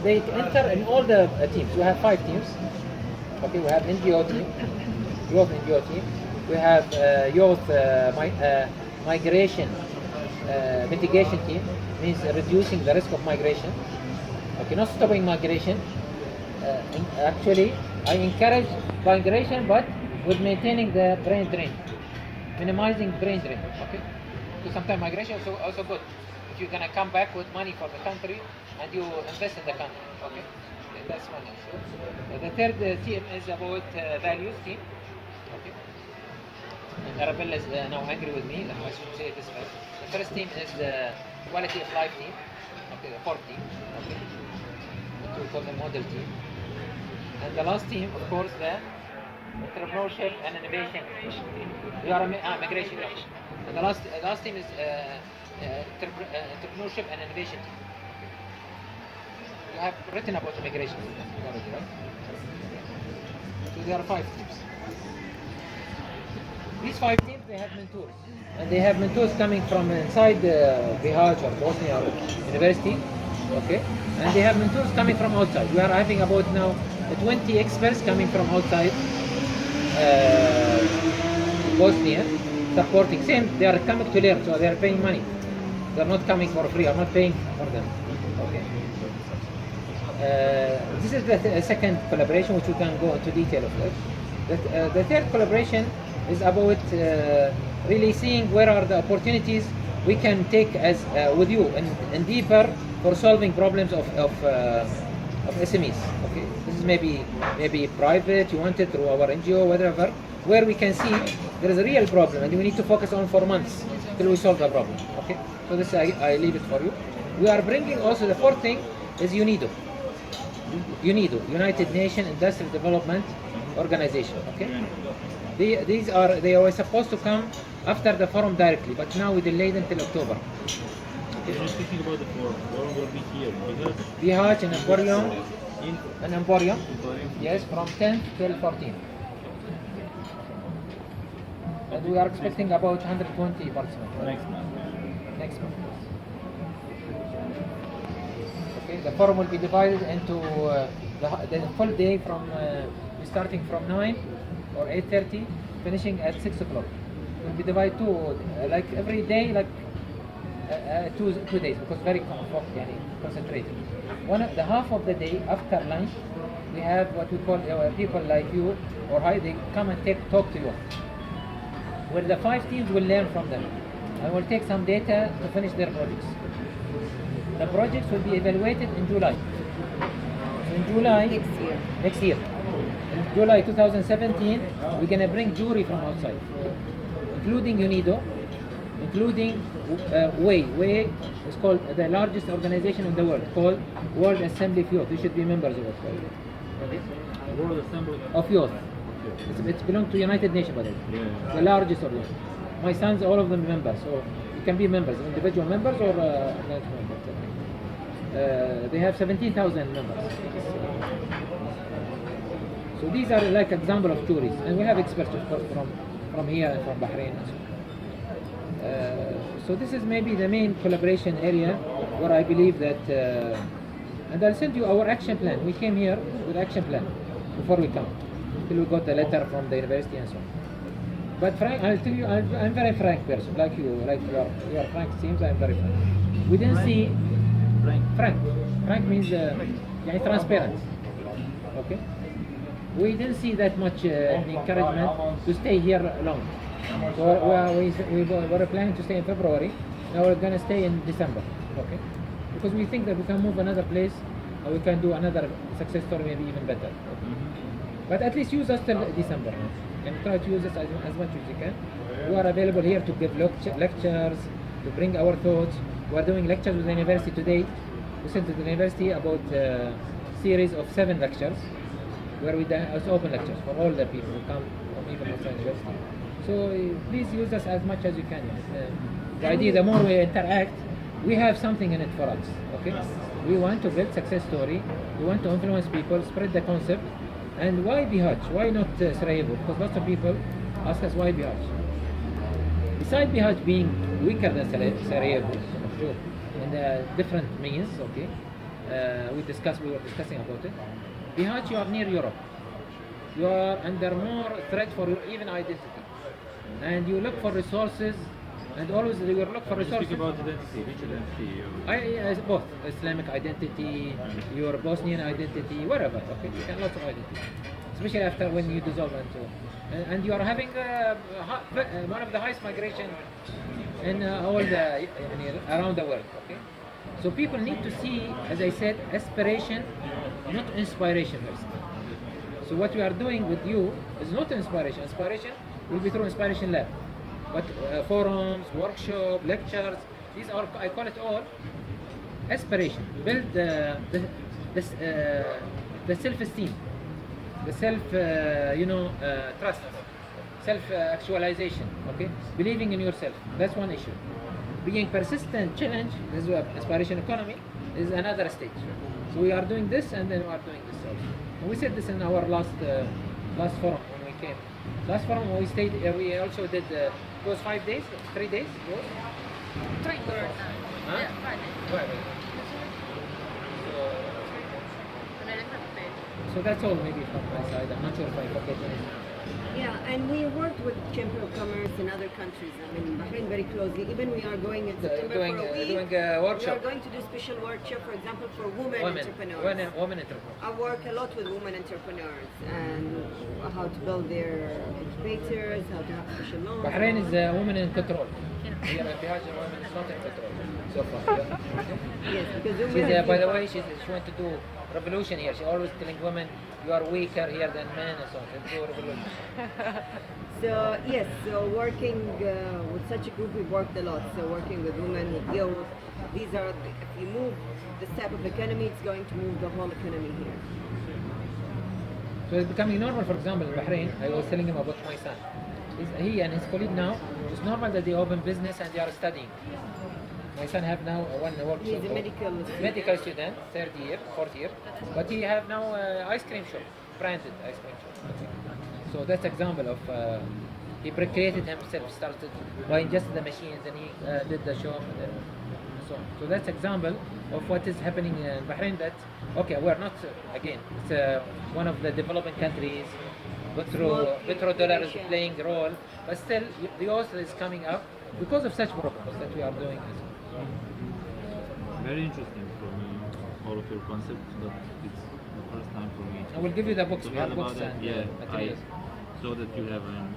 they enter in all the teams. We have 5 teams. Okay, we have NGO team, youth NGO team. We have youth migration mitigation team, means reducing the risk of migration. Okay, not stopping migration. Actually, I encourage migration, but with maintaining the brain drain, minimizing brain drain. Okay, so sometimes migration is also good. If you're gonna come back with money for the country and you invest in the country. Okay, that's one issue. The third team is about values team. Okay, and Arabella is now angry with me. I should say this first. The first team is the quality of life team. Okay, the fourth team. Okay, what we call the model team. And the last team, of course, the entrepreneurship and innovation. We are a migration team. And the last team is entrepreneurship and innovation team. You have written about immigration already, right? So there are 5 teams. These 5 teams, they have mentors. And they have mentors coming from inside Bيهاتش or Bosnia or university. Okay? And they have mentors coming from outside. We are having about now 20 experts coming from outside Bosnia, supporting. Same, they are coming to learn, so they are paying money. They are not coming for free. I'm not paying for them. Okay. This is the second collaboration, which we can go into detail of it. The third collaboration is about really seeing where are the opportunities we can take as with you and deeper for solving problems of SMEs. Okay, this is maybe private. You want it through our NGO, whatever, where we can see there is a real problem and we need to focus on for months till we solve the problem. Okay, so this I leave it for you. We are bringing also the fourth thing is UNIDO, United Nations Industrial Development Organization. Okay, they were supposed to come after the forum directly, but now we delayed until October. You're speaking about the forum. Forum will be here. Bيهاتش and Emporium. Yes, from 10th till 14th. And we are expecting about 120 participants. Next month. Okay, the forum will be divided into the full day from starting from 9 or 8:30, finishing at 6 o'clock. It will be divided to like every day, like 2 days, because very concentrated. The half of the day after lunch, we have what we call people like you or they come and talk to you. Where the 5 teams will learn from them and will take some data to finish their projects. The projects will be evaluated in July. So in July next year. In July 2017, we're gonna bring jury from outside, including UNIDO, including WAY is called the largest organization in the world, called World Assembly of Youth. You should be members of it. Okay? World Assembly of Youth. It belongs to United Nations, by the way. Yeah. The largest organization. My sons, all of them members, so you can be members, individual members or members. They have 17,000 members. So these are like example of juries, and we have experts, of course, from here and from Bahrain. So this is maybe the main collaboration area where I believe that, and I'll send you our action plan. We came here with action plan before we come, till we got the letter from the university and so on. But Frank, I'll tell you, I'm very frank person, like you are frank seems. I'm very frank. We didn't see frank means transparent. Okay. We didn't see that much encouragement to stay here long. So we were planning to stay in February. Now we're going to stay in December. Okay, because we think that we can move another place, or we can do another success story, maybe even better. Okay? But at least use us till December, and try to use us as much as you can. We are available here to give lectures, to bring our thoughts. We are doing lectures with the university today. We sent to the university about series of 7 lectures where it's open lectures for all the people who come from even outside university. So please use us as much as you can. The idea, the more we interact, we have something in it for us. Okay, we want to build success story. We want to influence people, spread the concept. And why Bihać? Why not Sarajevo? Because lots of people ask us why Bihać. Besides Bihać being weaker than Sarajevo, sure, in the different means. Okay, we were discussing about it. Bihać, you are near Europe. You are under more threat for your even identity, and you look for resources. And always you look for resources. Speak about identity. Which identity? Both Islamic identity, your Bosnian identity, whatever. Okay, you can lots of identity, especially after when you dissolve and you are having one of the highest migration in all the around the world. Okay, so people need to see, as I said, aspiration, not inspiration first. So what we are doing with you is not inspiration. Inspiration will be through Inspiration Lab. But forums, workshops, lectures, these are, I call it all aspiration. Build the self-esteem, the trust, self-actualization. Okay, believing in yourself. That's one issue. Being persistent, challenge. This is aspiration economy is another stage. So we are doing this, and then we are doing this also. And we said this in our last forum when we came. Last forum we stayed. We also did. It was 5 days, 3 days. It was? 3 days. Huh? Yeah, 5 days. Right. So that's all maybe from my side. I'm not sure if I forget anything. Yeah, and we worked with Chamber of Commerce in other countries. I mean, Bahrain very closely. Even we are going in September doing for a week. a workshop. We are going to do special workshop, for example, for women entrepreneurs. Women entrepreneurs. I work a lot with women entrepreneurs and how to build their incubators, how to have special loans. Bahrain is a woman in control. Here at Bihać, a woman is not in control so far. Yes, because women. She's, by the way, she wants to do revolution here. She always telling women, you are weaker here than men and so on. Let's do a revolution. So yes, so working with such a group, we worked a lot. So working with women, with youth, these are, if you move this type of economy, it's going to move the whole economy here. So it's becoming normal, for example, in Bahrain, I was telling him about my son. He and his colleague now, it's normal that they open business and they are studying. My son have now one workshop. He's a medical student, 3rd year, 4th year. But he have now ice cream shop, branded ice cream shop. So that's example of he created himself, started buying just the machines, and he did the shop and so on. So that's example of what is happening in Bahrain. That we're not again. It's one of the developing countries. Petrodollar is playing the role, but still the youth is coming up because of such programs that we are doing. Very interesting for me, all of your concepts, but it's the first time for me. I will give you the books. We have books about and yeah, materials. I saw that you have a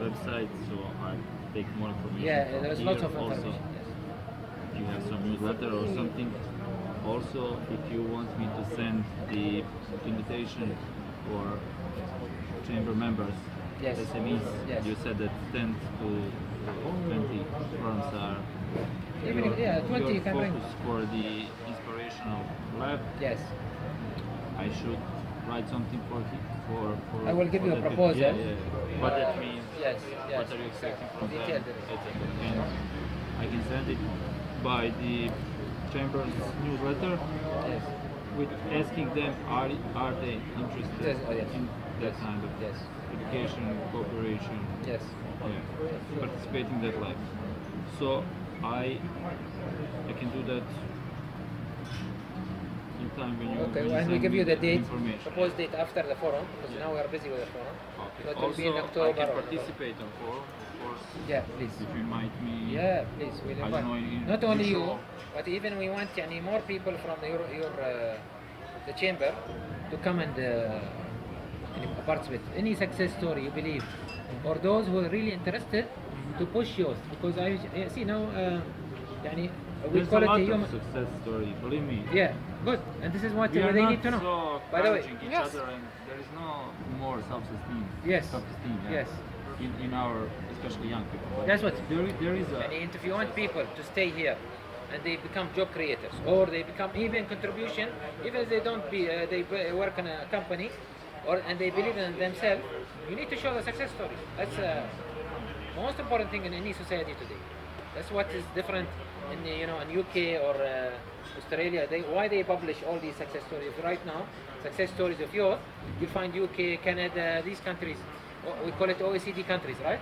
website, so I take more information. Yeah, from there is here. lots of Also, information. Yes. you have some newsletter or something. Also, if you want me to send the invitation for chamber members, Yes. SMEs, Yes. you said that 10 to 20 firms are Even if, 20 you can bring. focus for the inspirational lab. Yes. I should write something for I will give for you a that. proposal. Yeah. What that means. Yes. What are you expecting from them? Detailed. etc. And I can send it by the chamber's newsletter Yes. with asking them are they interested Yes, yes. in that Yes. kind of Yes. education, cooperation, Yes. participating in that life. So I can do that in time when you Okay, when and we send give me you the date, information. proposed date after the forum, because now we are busy with the forum. Okay. So it will be in Also, October. I can or- participate on forum, of course. Yeah, please. If you invite me. Yeah, please. We'll I don't invite. know, in Not only you, show. but even we want more people from your the chamber to come and participate. Any success story you believe, or those who are really interested to push youth, because I see now. We There's call a it lot a of human. success story, believe me. Yeah, good. And this is what We are they not need to know. so By the way, encouraging each yes. other, and there is no more self-esteem. Yes. Self-esteem. Yeah. Yes. In our, especially young people. But That's what. there is a. And if you want people to stay here and they become job creators, or they become even contribution, even if they don't be, work in a company, and they believe in themselves. You need to show the success story. That's the most important thing in any society today. That's what is different in in UK or Australia. Why they publish all these success stories right now? Success stories of youth. You find UK, Canada, these countries. We call it OECD countries, right?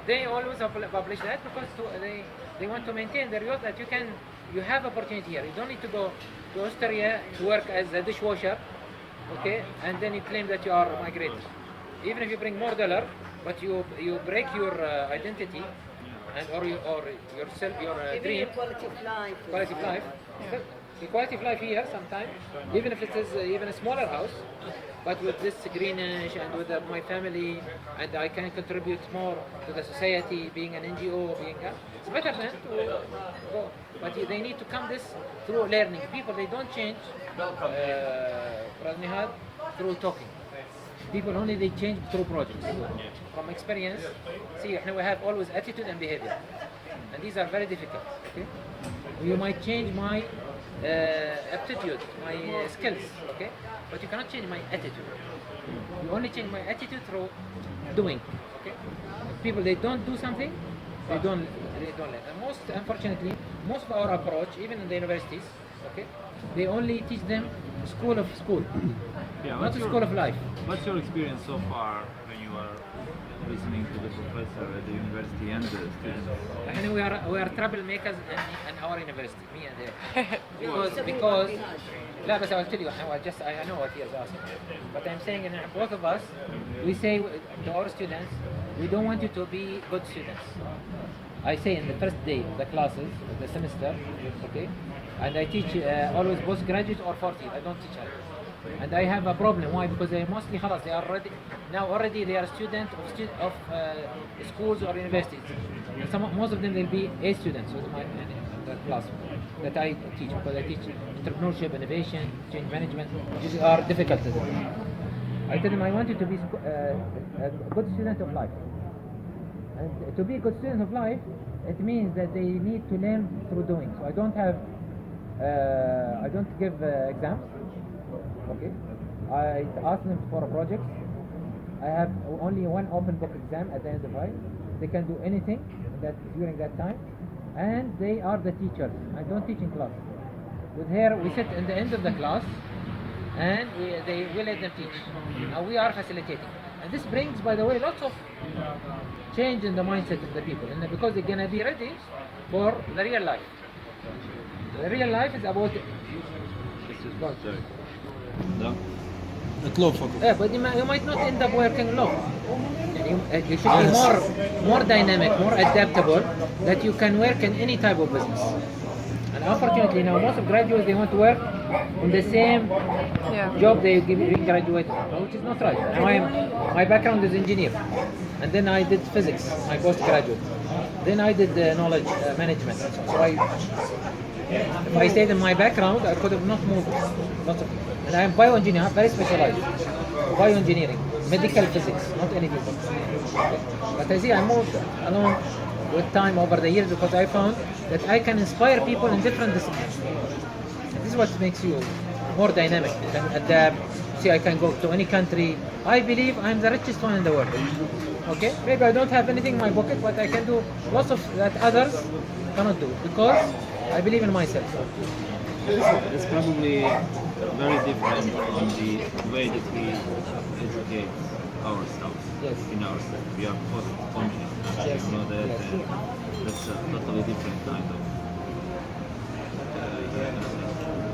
They always publish that because they want to maintain their youth that you have opportunity here. You don't need to go to Australia to work as a dishwasher, okay, and then you claim that you are migrated. Even if you bring more dollar, but you break your identity and or yourself, your dream. Quality of life. Quality of life. The quality of life here sometimes, even if it is even a smaller house, but with this greenish and with my family, and I can contribute more to the society, being an NGO, it's better than to go. But they need to come this through learning. People, they don't change through talking. People only they change through projects. From experience, see, we have always attitude and behavior, and these are very difficult. Okay, you might change my aptitude, my skills, okay, but you cannot change my attitude. You only change my attitude through doing. Okay, people they don't do something, they don't learn. And unfortunately, most of our approach, even in the universities, okay, they only teach them school, Yeah, not a school of life. What's your experience so far when you are listening to the professor at the university and the students? And we are troublemakers in our university, me and them. because لا بس I'll tell you, I know what he is asking. But I'm saying in both of us, we say to our students, we don't want you to be good students. I say in the first day of the classes, of the semester, okay, and I teach always postgraduate or 40. I don't teach high. And I have a problem. Why? Because they mostly they are already they are students of schools or universities. And most of them will be A students with my class that I teach, because I teach entrepreneurship, innovation, change management. These are difficult to them. I tell them I want you to be a good student of life. And to be a good student of life, it means that they need to learn through doing. So I don't give exams. Okay, I ask them for a project. I have only one open book exam at the end of it. They can do anything during that time, and they are the teachers. I don't teach in class. With here, we sit in the end of the class, and we let them teach. Now we are facilitating, and this brings, by the way, lots of change in the mindset of the people, and because they're gonna be ready for the real life. The real life is about. No? Yeah, but you might not end up working alone. You should be more dynamic, more adaptable, that you can work in any type of business. And unfortunately now most of graduates, they want to work in the same job they graduated from, which is not right. Now my background is engineer, and then I did physics, my postgraduate. Then I did knowledge management. So if I stayed in my background, I could have not moved. Lots of things. And I am bioengineer, very specialized. Bioengineering, medical physics, not anything else. But I see I moved along with time over the years because I found that I can inspire people in different disciplines. This is what makes you more dynamic. You can adapt. See, I can go to any country. I believe I'm the richest one in the world. Okay? Maybe I don't have anything in my pocket, but I can do lots of that others cannot do because I believe in myself. It's probably very different from the way that we educate ourselves. Yes. In ourselves. We are post-conscious. Yes. You know that, Yes. that's a totally different kind of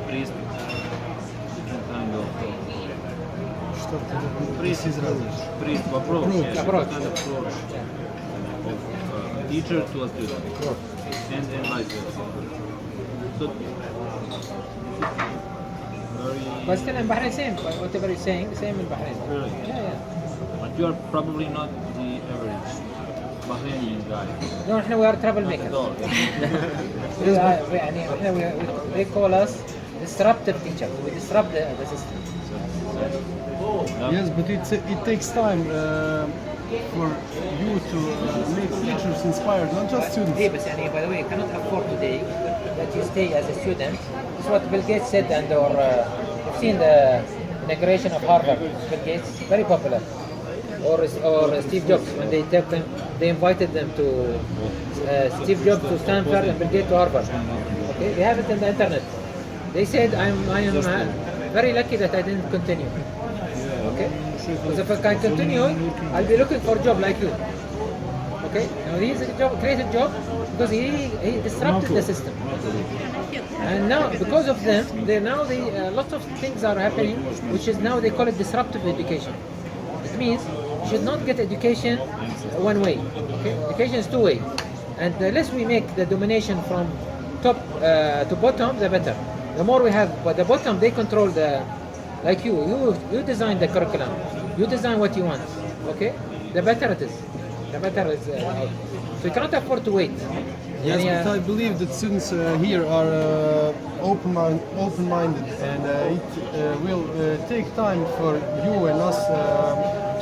priest, different kind of priest approach. Yes, Approach. kind of approach of teacher to a student, and vice versa. So, But still in Bahrain, same. Whatever you're saying, same in Bahrain. Really? Yeah. But you are probably not the average Bahraini guy. No, we are troublemakers. They call us disruptive teachers. We disrupt the system. Yes, but it takes time for you to make teachers inspired, not just students. But by the way, you cannot afford today that you stay as a student. This is what Bill Gates said, and you've seen the inauguration of Harvard. Bill Gates, very popular. Or Steve Jobs, when they took them, they invited them to Steve Jobs to Stanford and Bill Gates to Harvard. Okay, they have it in the internet. They said, I am very lucky that I didn't continue. Okay, because if I can continue, I'll be looking for a job like you. Okay, now he's a created job because he disrupted the system. And now, because of them, lots of things are happening, which is now they call it disruptive education. It means you should not get education one way. Okay, education is two way, and the less we make the domination from top to bottom, the better. The more we have, but the bottom they control the, like you design the curriculum, you design what you want. Okay, the better it is. The better is. So you cannot afford to wait. Yes, but I believe that students here are open-minded, and it will take time for you and us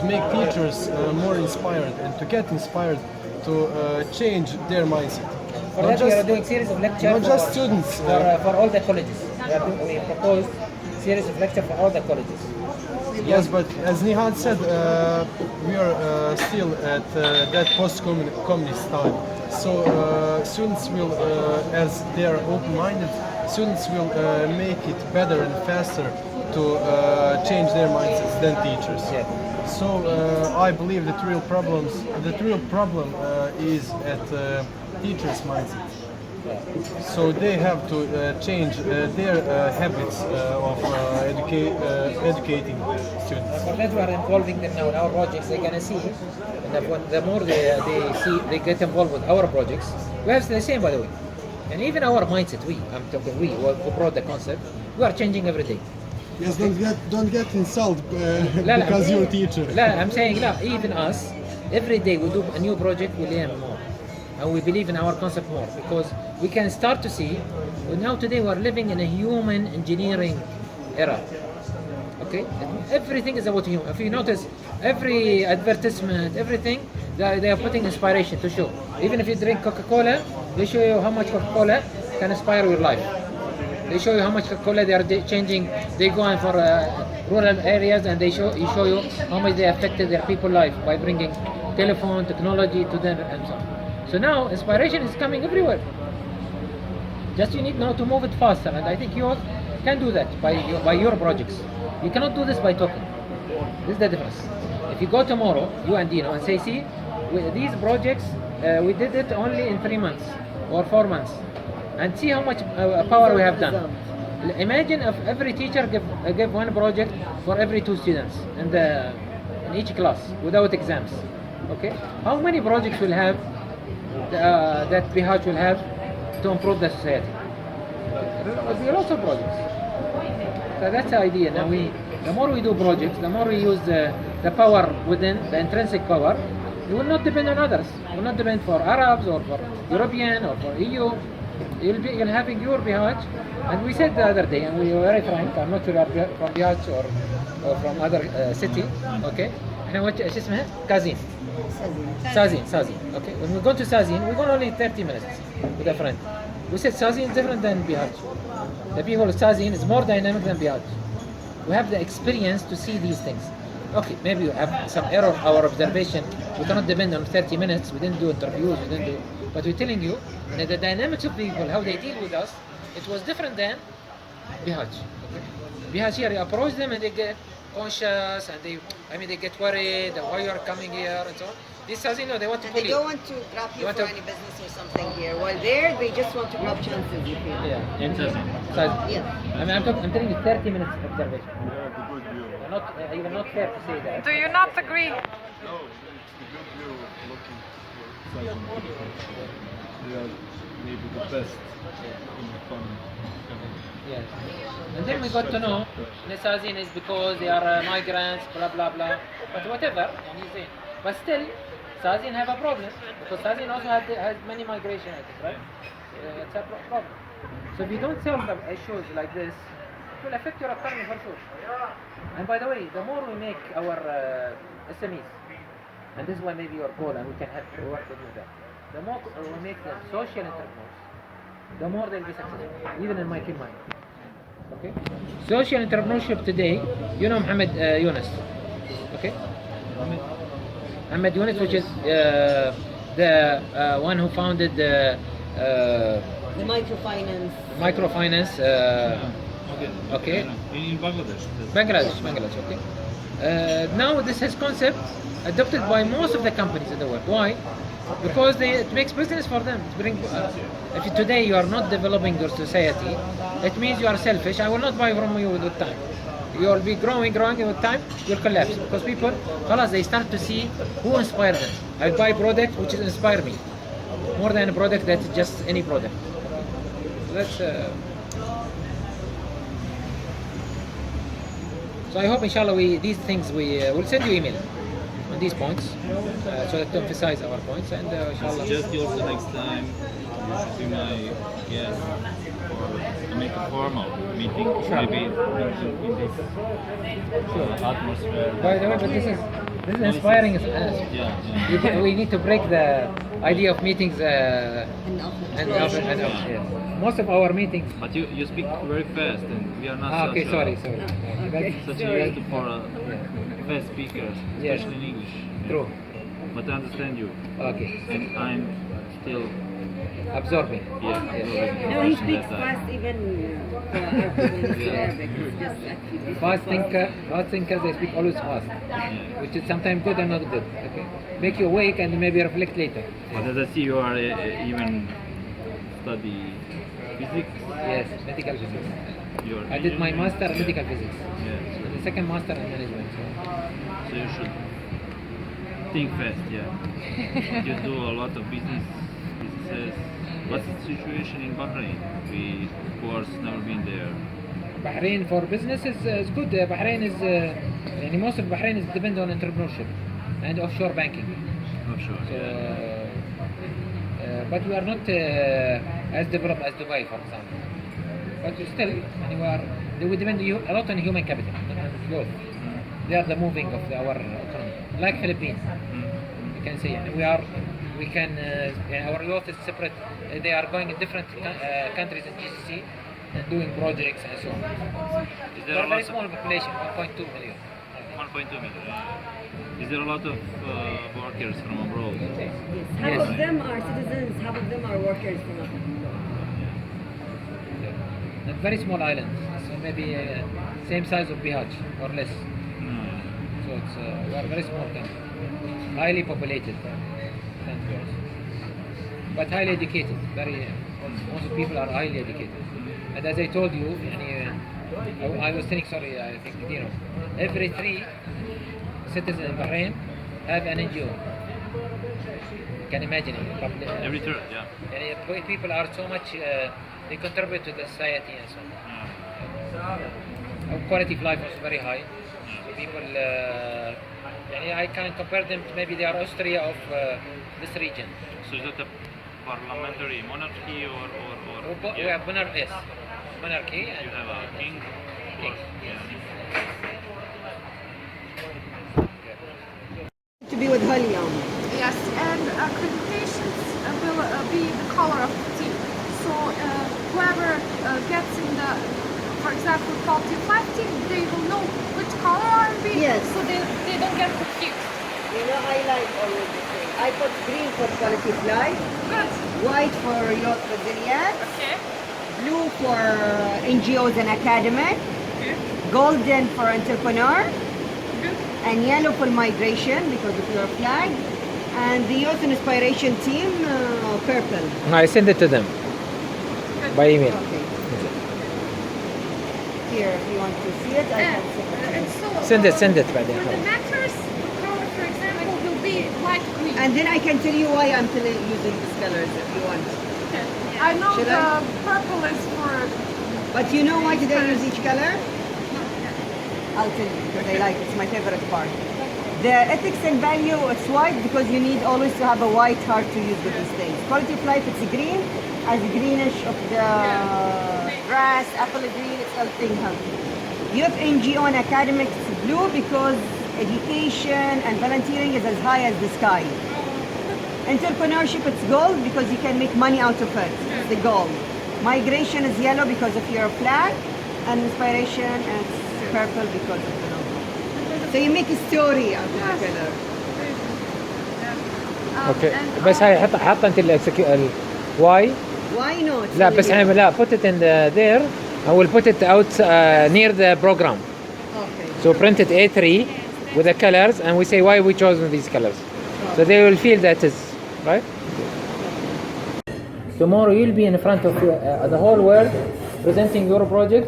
to make teachers more inspired and to get inspired to change their mindset. For that, we are doing series of lectures. Not just students. For all the colleges. We proposed series of lectures for all the colleges. Yes, but as Nihad said, we are still at that post-communist time. So students will, as they are open-minded, students will make it better and faster to change their mindsets than teachers. Yeah. So I believe the real problem is at teachers' mindset. So they have to change their habits of educating students. For that, we are involving them now in our projects. They're gonna see, and the more they get involved with our projects. We have the same, by the way, and even our mindset. I'm talking we who brought the concept. We are changing every day. Yes, don't get insulted because you're a teacher. I'm saying, even us, every day we do a new project, we learn more. And we believe in our concept more because we can start to see. Now today we are living in a human engineering era. Okay, everything is about human. If you notice, every advertisement, everything, they are putting inspiration to show. Even if you drink Coca-Cola, they show you how much Coca-Cola can inspire your life. They show you how much Coca-Cola they are changing. They go on for rural areas and they show you how much they affected their people's life by bringing telephone technology to them and so on. So now inspiration is coming everywhere. Just you need now to move it faster, and I think you can do that by your projects. You cannot do this by talking. This is the difference. If you go tomorrow, you and Dino, and say, see, these projects, we did it only in 3 months or 4 months, and see how much power we have done. Imagine if every teacher give one project for every 2 students in each class without exams. Okay, how many projects will have? That Bihatch will have to improve the society. There will be lots of projects. So that's the idea. Now the more we do projects, the more we use the power within, the intrinsic power. It will not depend on others. It will not depend for Arabs or for European or for EU. You'll having your Bihatch. And we said the other day, and we were very frank, I'm not sure you're from Bihatch or from other city. Okay. احنا ايش اسمها؟ كازين. Sazin. Okay. When we go to Sazin, we go only 30 minutes with a friend. We said Sazin is different than Bihatch. The people of Sazin is more dynamic than Bihatch. We have the experience to see these things. Okay, maybe we have some error of our observation. We cannot depend on 30 minutes. We didn't do interviews. But we're telling you that the dynamics of people, how they deal with us, it was different than Bihatch. Okay? Bihatch here, you approach them and they get conscious and they get worried why you are coming here and so on. This Sazin, no, they want to pull you. They don't want to grab you for any business or something here. While there, they just want to grab chances. Yeah, in Sazin. Yeah. I'm telling you 30 minutes observation. You're not fair to say that. Do you not agree? No, it's a good view looking for Sazin. They are maybe the best in the fun. Yes. And then we got to know Sazin is because they are migrants, blah blah blah. But whatever, and he's saying. But still, Sazin have a problem because Sazin also has many migration, I think, right? It's a problem. So if you don't solve the issues like this, it will affect your economy for sure. And by the way, the more we make our SMEs, and this is why maybe your goal, and we can help work with you there. The more we make them social entrepreneurs, the more they'll be successful, even in my field mind. Okay? Social entrepreneurship today, you know Mohammed Yunus. Okay? Mohammed Yunus, which is the one who founded the microfinance. Okay. In Bangladesh. Bangladesh. Okay. Now this is concept adopted by most of the companies in the world. Why? Because it makes business for them. If today you are not developing your society, it means you are selfish. I will not buy from you with time. You will be growing with time, you'll collapse. Because people, they start to see who inspired them. I buy product which is inspire me, more than a product that's just any product. That's. So I hope, inshallah, these things we'll send you email on these points, so that to emphasize our points, and inshallah. Suggest also next time you should be my guest or make a formal meeting, maybe in this atmosphere. By the way, but this is inspiring us. Yeah. We need to break the idea of meetings and yes. Most of our meetings. But you speak very fast, and we are not. Okay, sorry. Such a used for a fast speaker, especially in English. True. But I understand you. Okay. And I'm still absorbing. Yeah. Absorbing. No, he speaks fast even for our people in Arabic. It's just actually Fast thinkers, they speak always fast, which is sometimes good and not good. Okay. Make you awake and maybe reflect later. But as I see, you are even study physics. Yes, medical physics. I did my master in medical physics. Yes. The second master in management. So you should think fast, You do a lot of businesses. What's the situation in Bahrain? We, of course, never been there. Bahrain for business is good. Bahrain is, most of Bahrain is depend on entrepreneurship and offshore banking. Offshore. So, but we are not as developed as Dubai, for example. But still, we depend a lot on human capital, growth. They are the moving of our economy, like Philippines. You can say, our youth is separate. They are going in different countries in GCC and doing projects and so on. They are a very small population, 1.2 million. 1.2 million. Is there a lot of workers from abroad? Yes. Half of them are citizens, half of them are workers from abroad. And very small islands, so maybe same size of Bihać or less. So we are a very small country, highly populated country, but highly educated. Most people are highly educated. And as I told you, I was saying, I think every 3 citizens in Bahrain have an NGO. You can imagine it. Every 3, yeah. People are so much. They contribute to the society and so on. Our quality of life is very high. So people, I can compare them to maybe they are Austria of this region. So is it a parliamentary monarchy or? We have monarchy. Yes. Monarchy. And you have a king. King. To be with Halion. Yes, and accreditations will be the color of the team. So whoever gets in the, for example, quality 5 team, they will know which color are be. Yes. So they don't get confused. I like always the same. I put green for quality fly. Good. White for youth resilience. Okay. Blue for NGOs and academic. Good. Golden for entrepreneur. Good. And yellow for migration because of your flag. And the youth inspiration team, purple. I send it to them by email. Okay. Here, if you want to see it, I can send it. Send it by the For the matters, color, for example, will be light green. And then I can tell you why I'm using these colors if you want. Okay. I know Should the purple is for. But you know why did I use each color? I'll tell you because I like it. It's my favorite part. The ethics and value, it's white because you need always to have a white heart to use with these things. Quality of life, it's green, as greenish of the grass, apple green, it's everything healthy. Youth NGO and academics, it's blue because education and volunteering is as high as the sky. Entrepreneurship, it's gold because you can make money out of it. It's the gold. Migration is yellow because of your flag, and inspiration is purple because of the logo. So you make a story out of the color. اوكي بس هاي حط انت الواي Why not? لا بس احنا لا put it in the there I will put it out near the program. Okay. So print it A3 with the colors and we say why we chosen these colors. So they will feel that is right. Tomorrow you'll be in front of the whole world presenting your project.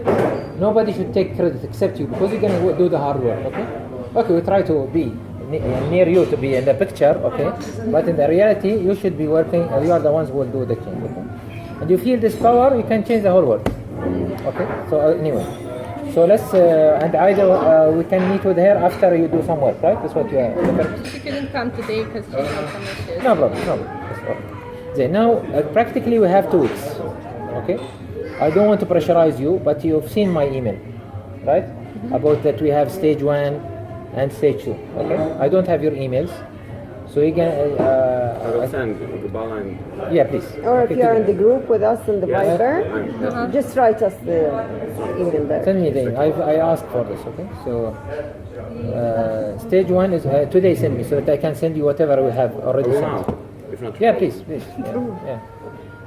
Nobody should take credit except you because you're going to do the hard work. Okay. Okay. We try to be near you to be in the picture. Okay. But in the reality, you should be working. You are the ones who will do the change. Okay. And you feel this power, you can change the whole world. Okay. So anyway. So let's and either we can meet with her after you do some work, right? That's what you are. She couldn't come today because she had some issues. No problem. No problem. Yes, okay. Then now practically we have 2 weeks. Okay. I don't want to pressurize you, but you've seen my email, right? About that we have stage 1 and stage 2. Okay. I don't have your emails, so you can. I will send Gabala and. Yeah, please. Or if you're in the group with us in the Yes. Viber, just write us the email there. Send me the. I asked for this. Okay. So stage 1 is today. Send me so that I can send you whatever we have already Oh, sent. now. If not. Yeah, please. Yeah.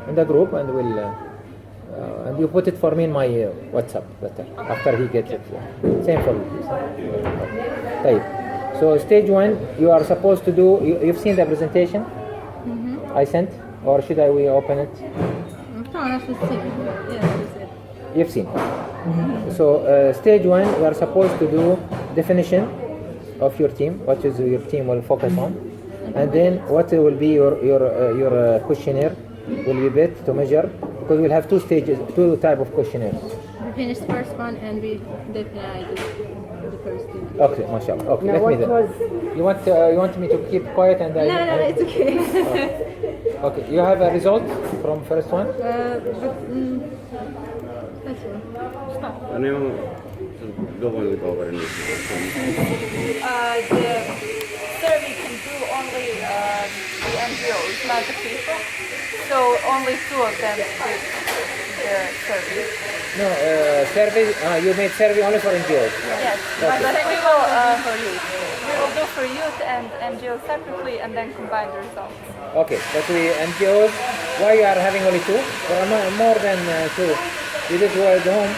In the group, and we'll and you put it for me in my WhatsApp better after he gets it. Yeah. Same for you, please. Right. So stage 1, you are supposed to do. You've seen the presentation I sent, or should we open it? No, that's just it. Yeah, that's it. You've seen. So stage 1, you are supposed to do definition of your team. What is your team will focus on, and then what will be your questionnaire will be bit to measure because we'll have 2 stages, 2 type of questionnaires. We finished the first one and we definitely the first two. Okay, mashallah. Okay, Now let me what then. was You want me to keep quiet and I? No, it's okay. Okay, you have a result from first one. That's all. Stop. And then go on with over and The survey can do only the NGOs, not the people. So only 2 of them did the survey. No, survey. You made survey only for NGOs. Yes, but we will do for youth and NGOs separately and then combine the results. Okay, but we NGOs. Why you are having only 2? There are more than 2. You did with whom?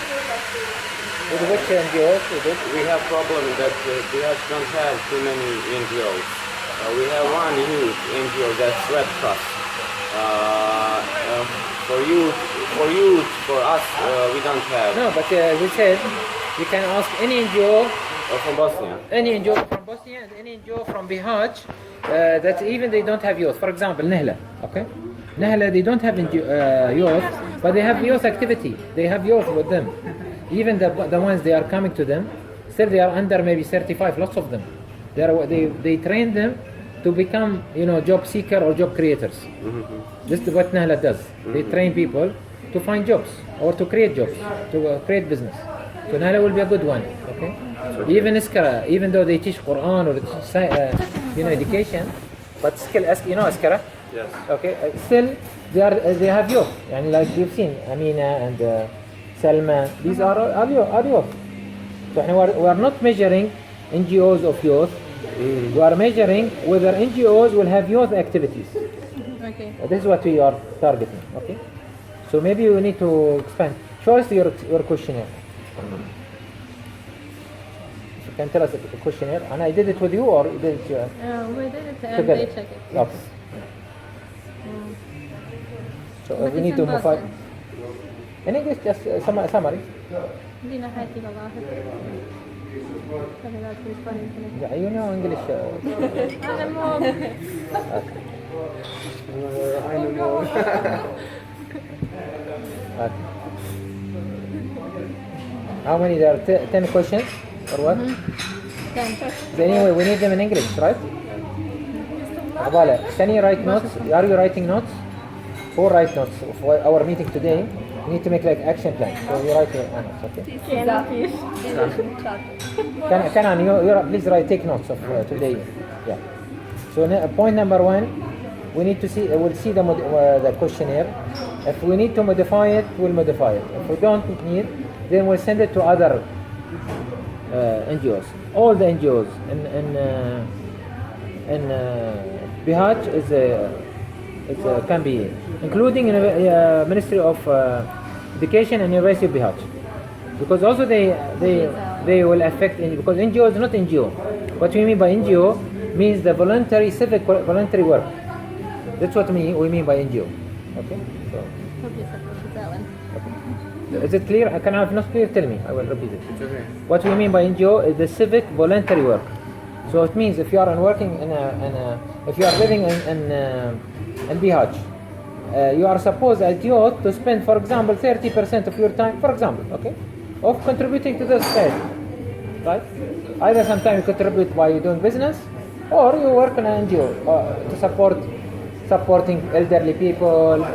With which NGOs you did? we have problem that Bihats don't have too many NGOs. We have one huge NGO that's Red Cross. For us, we don't have. No, but as we said, you can ask any NGO From Bosnia. any NGO from Bosnia and any NGO from Bihać that even they don't have youth. For example, Nahla, okay? Nahla, they don't have youth, but they have youth activity. They have youth with them. Even the ones they are coming to them, still they are under maybe 35, lots of them. They train them to become, job seeker or job creators. This is what Nahla does. They train people to find jobs or to create jobs, to create business. So Nahla will be a good one, okay? Even Iskara, even though they teach Quran or education, but still, Iskara? Yes. Okay, still they have youth. And like you've seen, Amina and Salma, these are youth. So we are not measuring NGOs of youth. We are measuring whether NGOs will have youth activities. Okay. This is what we are targeting. Okay. So maybe you need to expand. Show us your questionnaire. If you can tell us the questionnaire, and I did it with you or you did it? We did it and Together. they check it. Okay. So But we it's need to in move Bosnian. in English, just summary. دي نهايتي والله. أنا لا أدري إسباني كمان. Yeah, you know English. أنا مو. Okay. How many there are? 10 questions or what? So anyway, we need them in English, right? Abala, can you write notes? Are you writing notes? Who write notes for our meeting today? We need to make like action plan. So you write your notes, okay? Can you please take notes of today? Yeah. So point number 1, we need to see. We'll see the questionnaire. If we need to modify it, we'll modify it. If we don't need, then we'll send it to other NGOs. All the NGOs in Bihać can be, including Ministry of Education and University of Bihać, because also they will affect, because NGO is not NGO. What we mean by NGO means the voluntary civic voluntary work. That's what we mean by NGO. Okay. So. Okay. Is it clear? Can I have not clear? Tell me. I will repeat it. It's okay. What we mean by NGO is the civic voluntary work. So it means if you are working if you are living in Bihać, you are supposed as youth to spend, for example, 30% of your time, for example, okay, of contributing to the society, right? Either sometimes you contribute by doing business, or you work in an NGO to supporting elderly people,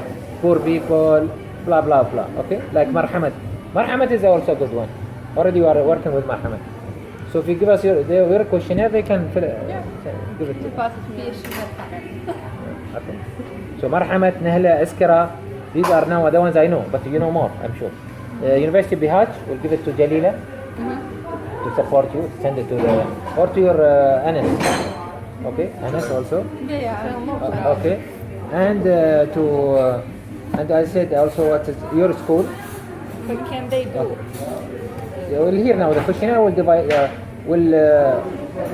poor people, blah blah blah. Okay, like Marhamat. Marhamat is also a good one. Already you are working with Marhamat. So if you give us your questionnaire, they can fill it, give it to you. Okay. So Marhamat, Nahla, Iskara, these are now the ones I know, but you know more, I'm sure. University of Bihać will give it to Jalila to support you, send it to or to your Anas. Okay, Anas also. Okay, and and I said also what is your school? What can they do? We'll hear now the questionnaire will divide. Will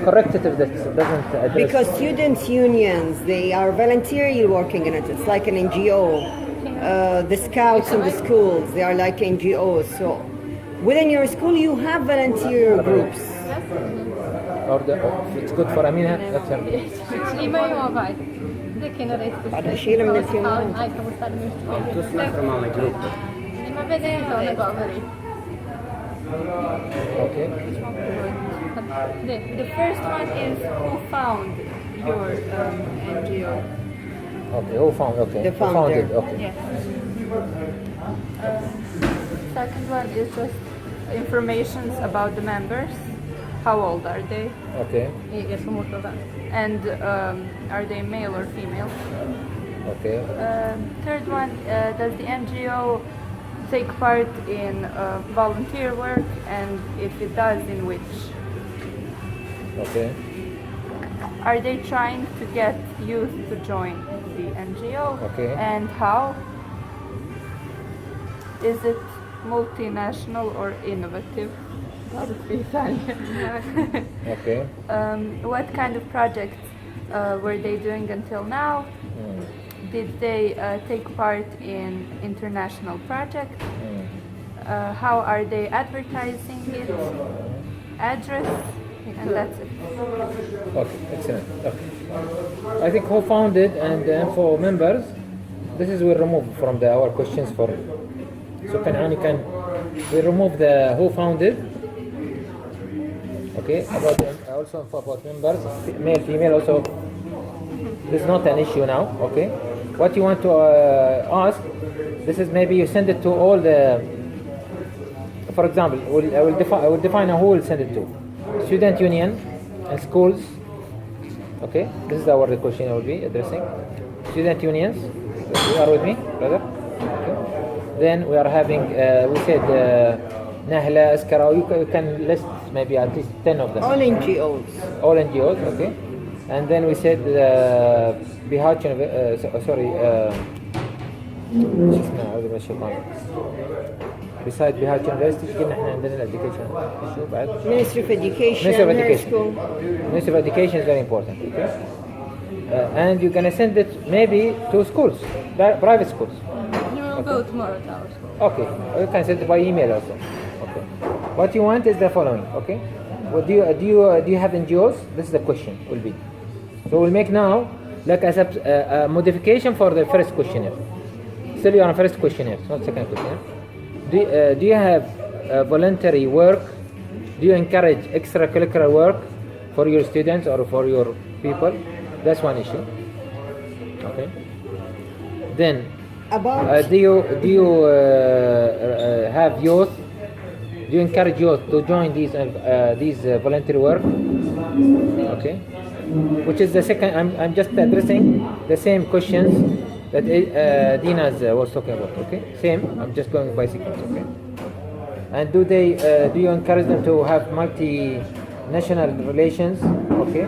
correct it if that doesn't address. Because students' unions, they are voluntarily working in it. It's like an NGO. The scouts in the schools, they are like NGOs. So within your school, you have volunteer groups. Or it's good for Amina. That's her. Okay. The first one is who found your NGO. Okay, who found? Okay, the founder. Who found it? Okay. Yes. Second one is just information about the members. How old are they? Okay. And are they male or female? Okay. Third one, does the NGO take part in volunteer work, and if it does, in which? Okay. Are they trying to get youth to join the NGO? Okay. And how? Is it multinational or innovative? Okay. What kind of projects were they doing until now? Did they take part in international projects? How are they advertising it? Address? And that's it. Okay, excellent. Okay. I think who founded and the info members, this is we remove from our questions for. So we remove the who founded. Okay, about also info about members, male, female also. This is not an issue now. Okay, what you want to ask, this is maybe you send it to all the. For example, I will define who will send it to. Student union and schools. Okay, this is our question I will be addressing. Student unions. You are with me, brother? Okay. Then we are having, we said Nahla, Askara, you can list maybe at least 10 of them. All NGOs. All NGOs, okay. And then we said Bihać, Besides Bihać University, قلنا احنا عندنا الاديوكيشن شو بعد؟ Ministry of Education. Ministry of Education. School. Ministry of Education is very important. Okay. And you're gonna send it maybe to schools, private schools. You will go tomorrow to our school. Okay. You can send it by email also. Okay. What you want is the following. Okay. What do you have NGOs? This is the question. Will be. So we'll make now like as a modification for the first questionnaire. Still you're on first questionnaire, not second questionnaire. Do you have voluntary work? Do you encourage extracurricular work for your students or for your people? That's one issue. Okay. Then, do you have youth? Do you encourage youth to join these voluntary work? Okay. Which is the second. I'm just addressing the same questions that Dina was talking about. Okay, same. I'm just going by sequence. Okay. And do you encourage them to have multinational relations? Okay.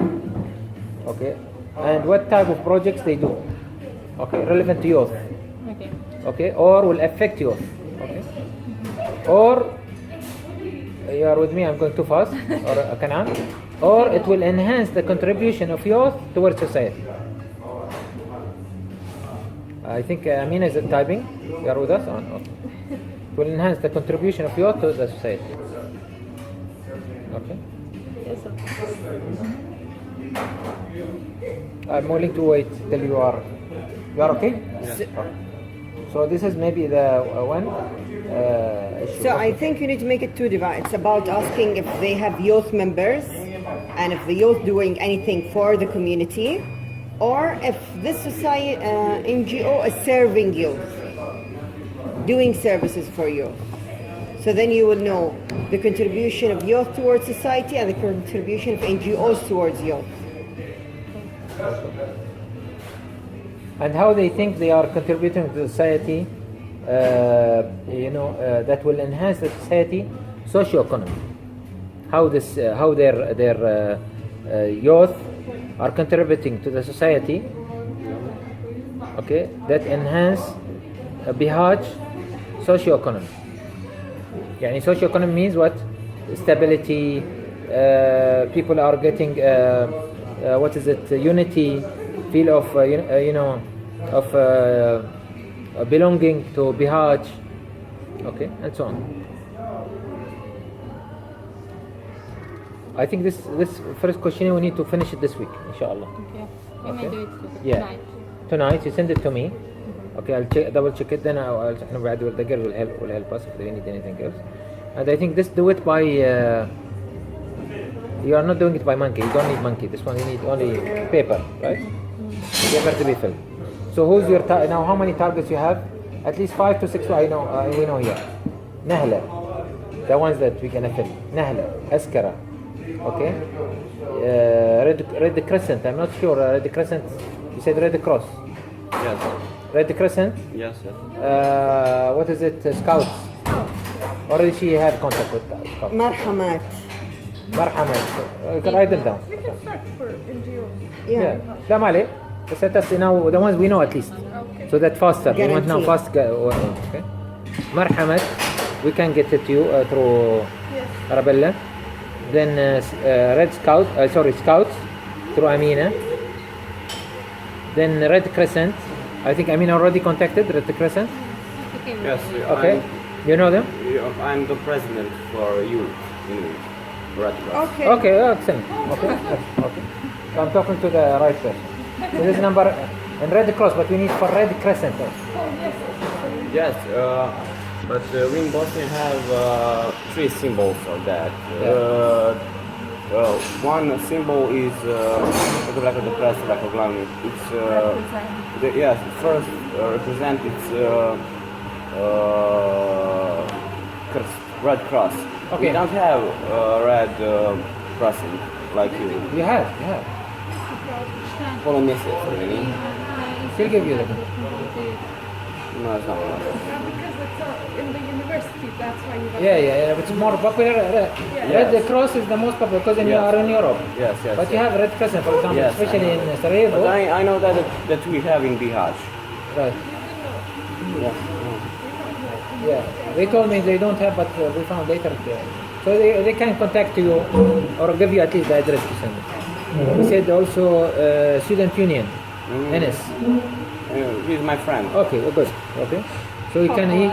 Okay. And what type of projects they do? Okay, relevant to youth. Okay. Okay, or will affect youth. Okay. Or you are with me? I'm going too fast. Or Kanan. Or it will enhance the contribution of youth towards society. I think Amina is typing. You are with us? Okay. It will enhance the contribution of youth to the society. Okay. Yes, of course. I'm willing to wait till you are okay? Yeah. So this is maybe the one issue. So I think you need to make it two divides. It's about asking if they have youth members and if the youth doing anything for the community, or if this society NGO is serving youth, doing services for youth. So then you will know the contribution of youth towards society and the contribution of NGOs towards youth. And how they think they are contributing to society, that will enhance the society socio-economy. How their youth are contributing to the society. Okay, that enhance بيهاتش socio-economy. يعني socio-economy means what? Stability. People are getting what is it? Unity, feel of of belonging to Bihaj. Okay, and so on. I think this first questionnaire we need to finish it this week, inshallah. Okay. We may do it Yeah. Tonight you send it to me. Okay, I'll double check it. Then the girl will help us if they need anything else. And I think this do it by. You are not doing it by monkey. You don't need monkey. This one you need only paper, right? Paper to be filled. So who's your now? How many targets you have? At least 5 to 6. I know. We know here. Nahla, the ones that we can fill. Nahla, Askara. Okay. Red Crescent. I'm not sure. Red Crescent. You said Red Cross. Yes. Red Crescent. Yes. Yes. What is it? Scouts. Already she had contact with Scouts. Marhamat. You can write them down. We can start for NGOs. Yeah. لا ما عليه. Just let us know the ones we know at least. Okay. So that faster. We want now fast. Okay. Marhamat. We can get it to you through Arabella. Then Red Scout. Scouts through Amina. Then Red Crescent. I think Amina already contacted Red Crescent. Yes. Okay. You know them? I'm the president for youth in Red Cross. Okay. Okay, excellent. Okay. Okay. So I'm talking to the right person. So this number in Red Cross, but we need for Red Crescent. Yes, but we in Bosnia have 3 symbols of that. One symbol is like the crest, like a glavni. It's first represent its Red Cross. Okay. We don't have red crossing like you. You have. Follow message, really. She'll give you that. No, it's not. Yeah, because it's in the university, that's why you Yeah. It's more popular. Red Cross is the most popular because you are in Europe. Yes. But you have Red Crescent, for example, especially in Sarajevo. But I know that we have in Bihać. Right. Yeah. They told me they don't have, but we found later. So they can contact you or give you at least the address to send it. We said also Student Union, NS. He's my friend. Okay, good. Okay. So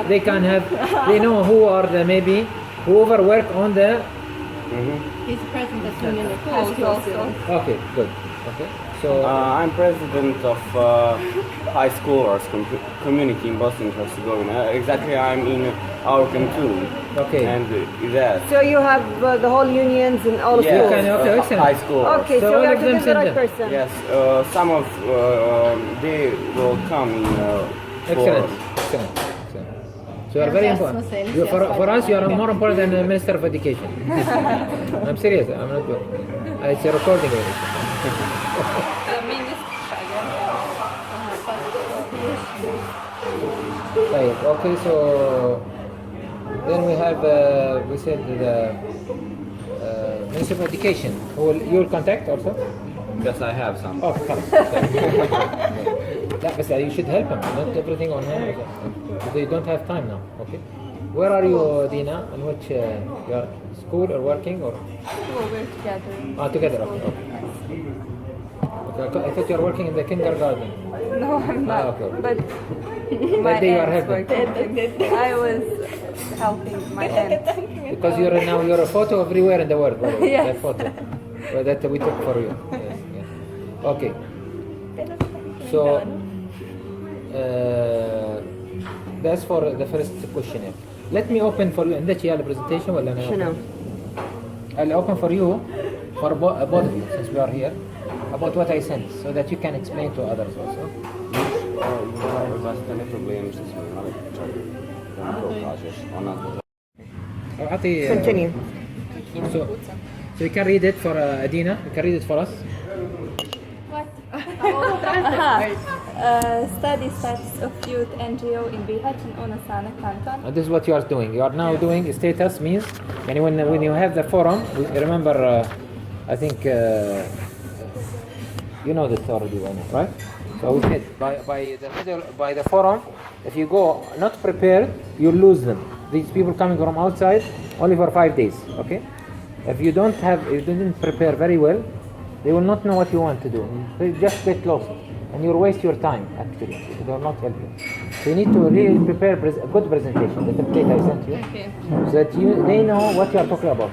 they can have, they know who are the maybe, whoever work on the... He's president of Union of High School also. Okay, good. Okay. So I'm president of high schoolers community in Bosnia and Herzegovina. Exactly, I'm in our canton. Okay. And that. So you have the whole unions and all of Yes, those? high school. Okay, so we are to give the right person. Yes, some of they will come in. Excellent. So you are very important. For us, you are more important than the Minister of Education. I'm serious. I'm not joking. It's a recording of it. Right. Okay, so then we have we said the Ministry of Education. You'll contact also? Yes, I have some. Oh, خلاص. لا بس you should help them. Not everything on him. They don't have time now. Okay. Where are you, Dina? In which your school or working or? Well, we're together. Ah, together. Okay. Okay. I thought you were working in the kindergarten. No, I'm not. Okay. But That day you are aunt's helping. working. I was helping my aunt. Because you're a photo everywhere in the world. By the way. Yes. That photo. That we took for you. Yes. Yes. Okay. So that's for the first questionnaire. Let me open for you. عندك إياه presentation ولا أنا؟ شنو؟ I'll open for you for both of you since we are here about what I sent so that you can explain to others also. Continue. So you can read it for Adina. You can read it for us. Study status of youth NGO in Bيهاتش in Unasana Canton. This is what you are doing. You are now doing status means, and when you have the forum, remember, I think you know this already, right? So we said by the forum, if you go not prepared, you lose them. These people coming from outside only for 5 days. Okay, if you didn't prepare very well, they will not know what you want to do. They just get lost, and you'll waste your time. Actually, they will not help you. So you need to really prepare a good presentation. The template I sent you, so that they know what you are talking about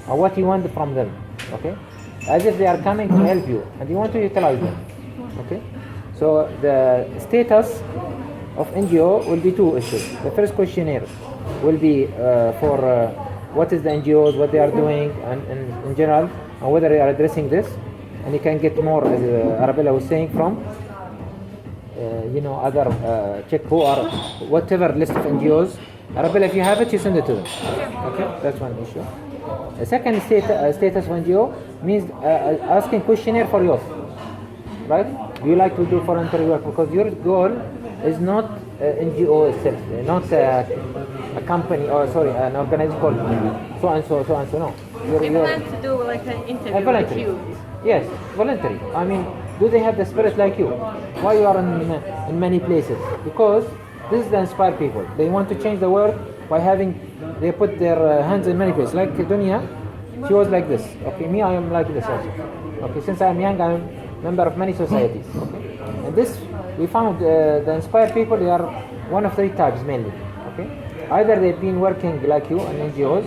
or what you want from them. Okay, as if they are coming to help you, and you want to utilize them. Okay, so the status of NGO will be 2 issues. The first questionnaire will be for what is the NGOs, what they are doing, and in general, and whether they are addressing this. And you can get more, as Arabella was saying, from other check who are whatever list of NGOs. Arabella, if you have it, you send it to them. Okay, that's one issue. The second status of NGO means asking questionnaire for youth. Right? Do you like to do voluntary work? Because your goal is not NGO itself, not a company or an organization called so and so. No. We want to do like an interview with you. Yes, voluntary. I mean, do they have the spirit like you? Why you are in many places? Because this is the inspired people. They want to change the world by they put their hands in many places. Like Dunya, she was like this. Okay, me, I am like this also. Okay, since I am young, I am member of many societies. Okay, and this we found the inspired people. They are one of 3 types mainly. Okay, either they've been working like you in NGOs,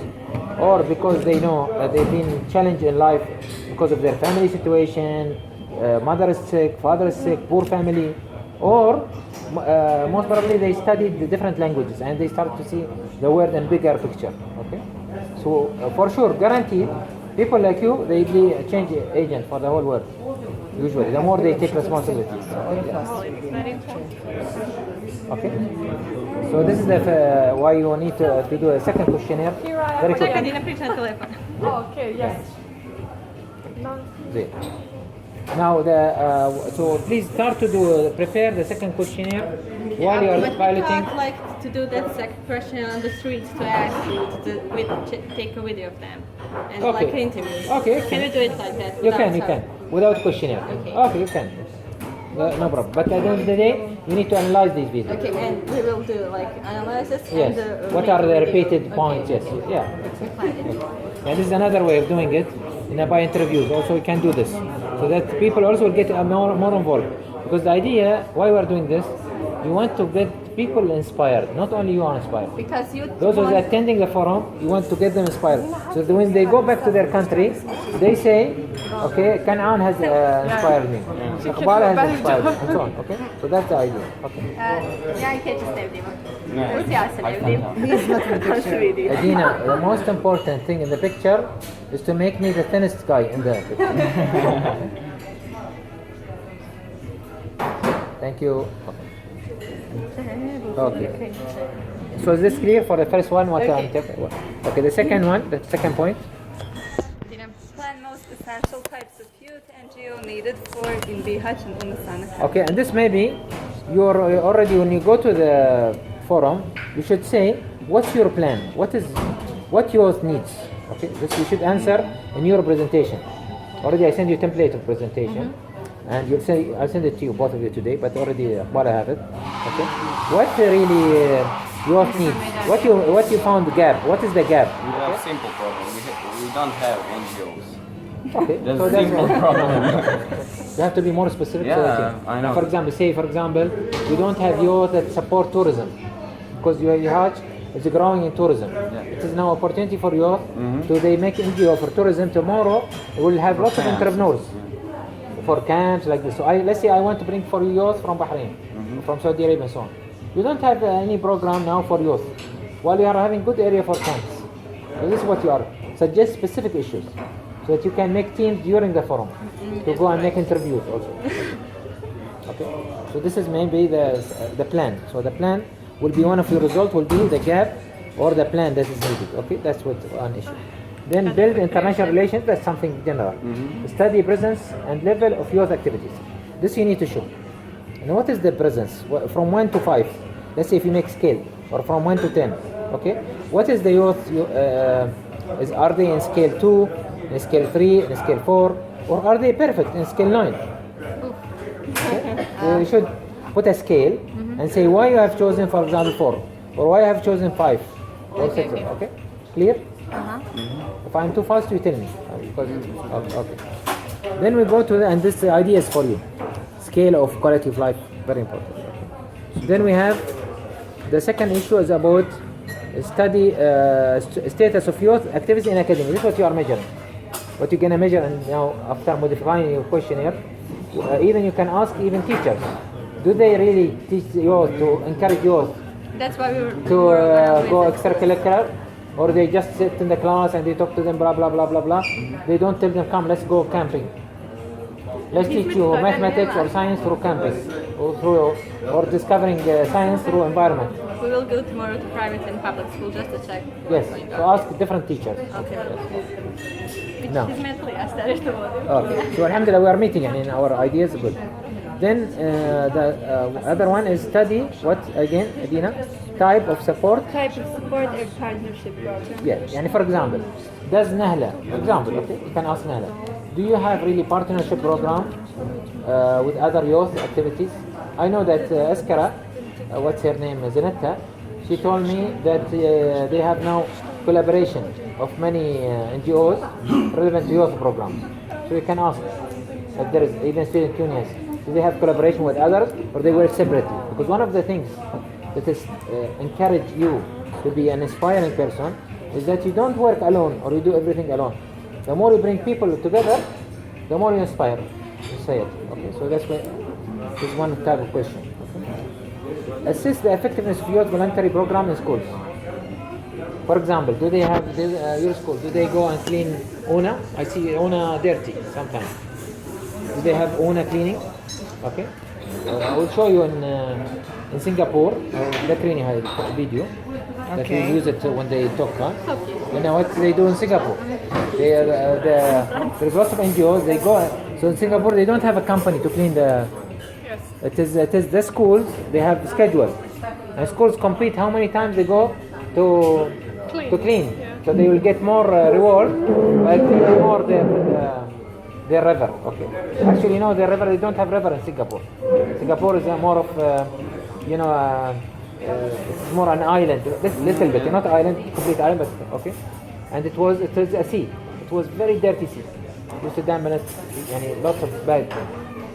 or because they know they've been challenged in life because of their family situation, mother is sick, father is sick, poor family, or most probably they studied the different languages and they start to see the world in bigger picture. Okay, so for sure, guaranteed, people like you, they be a change agent for the whole world. Usually, the more they take responsibility. Okay. So this is why you need to do a second questionnaire. Very quickly. Okay, yes. Now so please start to prepare the second questionnaire while you are piloting. But we can't like to do that second question on the street to ask you to take a video of them and like an interview. Okay. Can we do it like that? You can without questionnaire. Okay, you can. No problem. But at the end of the day, you need to analyze these videos. Okay, and we will do like analysis. Yes. And what are the repeated points? Yes. Yeah. And this is another way of doing it. By interviews, also we can do this, so that people also will get more involved. Because the idea, why we are doing this, you want to get people inspired. Not only you are inspired. Because those who are attending the forum, you want to get them inspired. So that when they go back to their country, they say, okay, Kanaan has inspired me. Akbala has inspired me, and so on. Okay, so that's the idea. Okay. Yani keçi sevdiğimi. Siyasi sevdiğim. Adina, the most important thing in the picture is to make me the thinnest guy in the picture. Thank you. Okay. So is this clear for the first one? Okay, the second one, the second point. Plan most essential types of youth NGO needed for in Bيهاتش and Unasana. Okay, and this maybe you're already when you go to the forum, you should say, what's your plan? What youth needs? Okay, this you should answer in your presentation. Already I send you a template of presentation, and you'll say I'll send it to you, both of you today. But already I have it. Okay, what really youth needs? What you found the gap? What is the gap? We have a simple problem. We don't have NGOs. Okay, that's so a simple problem. You have to be more specific. Yeah, I know. For example, we don't have youth that support tourism, because Bihać is growing in tourism. It is now opportunity for youth to they make NGO for tourism. Tomorrow we will have lots of entrepreneurs for camps like this. So let's say I want to bring for youth from Bahrain, from Saudi Arabia and so on. You don't have any program now for youth, while you are having good area for camps. So this is what you are. Suggest specific issues, so that you can make teams during the forum to go and make interviews also. Okay. So this is maybe the plan. So the plan will be one of your results will be the gap or the plan that is needed. Okay, that's what one issue. Then build international relations. That's something general. Study presence and level of youth activities. This you need to show. And what is the presence? From 1 to 5. Let's say if you make scale, or from 1 to 10. Okay. What is the youth? Are they in scale 2, in scale 3, in scale 4, or are they perfect in scale 9? Okay. So you should put a scale and say why you have chosen, for example, 4, or why you have chosen 5, or 6. Okay. Clear? If I'm too fast, you tell me. Okay. Then we go to and this idea is for you. Scale of quality of life, very important. Okay. Then we have the second issue is about study status of youth activities in academy. This is what you are measuring. What you're gonna measure, and now after modifying your questionnaire, even you can ask even teachers. Do they really teach youth to encourage youth? That's why we were to go extracurricular, or they just sit in the class and they talk to them blah blah blah blah blah. They don't tell them come let's go camping. Let's teach you mathematics or science through campus, or discovering science through environment. We will go tomorrow to private and public school just to check. Yes, so ask different teachers. Okay. No. He's mentally asked that. Okay. So alhamdulillah we are meeting and our ideas are good. Then the other one is study what again, Adina? Type of support. Type of support or partnership program. Yeah. Yani for example, does Nahla, for example, okay, you can ask Nahla, do you have really partnership program with other youth activities? I know that Askara, what's her name, Zenetta, she told me that they have now collaboration of many NGOs relevant to youth programs. So you can ask if there is even student unions, do they have collaboration with others or they work separately? Because one of the things that is encourage you to be an inspiring person is that you don't work alone or you do everything alone. The more you bring people together, the more you inspire society. Okay, so that's why this is one type of question. Okay. Assess the effectiveness of youth voluntary program in schools. For example, do they have your school? Do they go and clean Una? I see Una dirty sometimes. Do they have Una cleaning? Okay. I will show you in Singapore. The cleaning video. That we use it when they talk. You know what they do in Singapore? There's lots of NGOs. They go. So in Singapore, they don't have a company to clean the. It is the schools. They have schedule, and schools compete how many times they go to clean. So they will get more reward by cleaning more their river. Okay. Actually, you know the river. They don't have river in Singapore. Singapore is more of it's more an island, little bit, not island, complete island, but okay. And it was a sea. It was very dirty sea. Used to damn it, lots of bad things.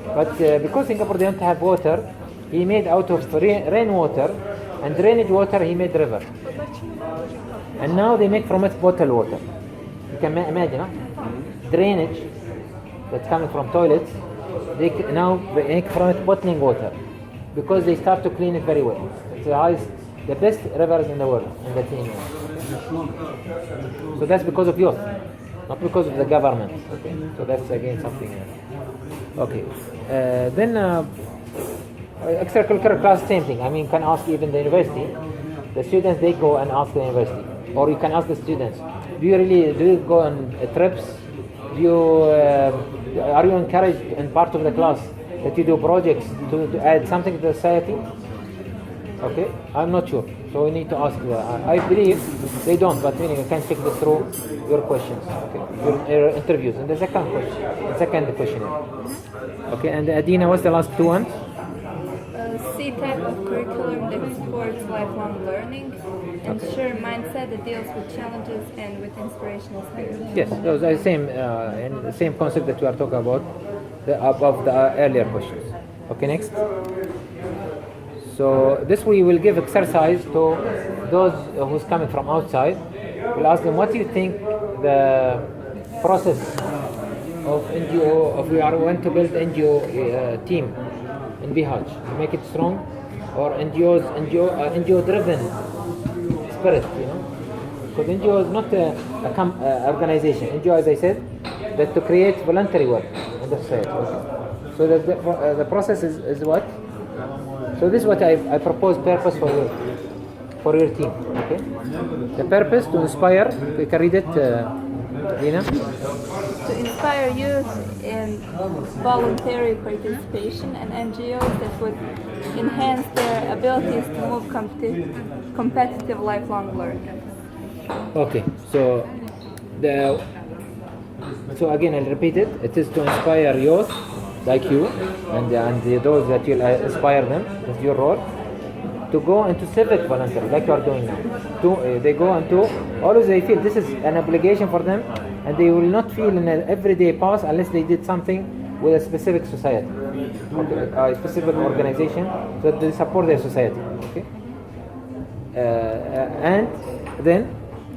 But because Singapore don't have water, he made out of rainwater and drainage water. He made river. And now they make from it bottled water. You can imagine, drainage that's coming from toilets. They now make from it bottling water because they start to clean it very well. It's the best rivers in the world in the clean water. So that's because of youth, not because of the government. Okay. So that's again something else. Okay. Then extracurricular class, same thing. I mean, can ask even the university. The students they go and ask the university, or you can ask the students. Do you go on trips? Are you encouraged in part of the class that you do projects to add something to the society? Okay, I'm not sure, so we need to ask. I believe they don't, but meaning you can check this through your questions, okay, your interviews, and the second questionnaire. Okay, and Adina, what's the last two ones? C type of curriculum that supports lifelong learning, ensure mindset that deals with challenges and with inspirational studies. Yes, those are the same, and the same concept that we are talking about above the earlier questions. Okay, next. So this we will give exercise to those who's coming from outside. We'll ask them, what do you think the process of NGO, if we want to build NGO team in Bihać, to make it strong, or NGO driven spirit, you know? Because NGO is not a organization. NGO, as I said, that to create voluntary work in the society. Okay? So the process is what? So this is what I propose purpose for your team. Okay. The purpose to inspire. You can read it, Dina. To inspire youth in voluntary participation and NGOs that would enhance their abilities to move competitive lifelong learning. Okay. So again I'll repeat it. It is to inspire youth like you and those that you inspire them. That's your role. To go into civic voluntary, like you are doing now. They go into, always they feel this is an obligation for them, and they will not feel in an everyday pass unless they did something with a specific society, okay, a specific organization, so that they support their society. Okay, and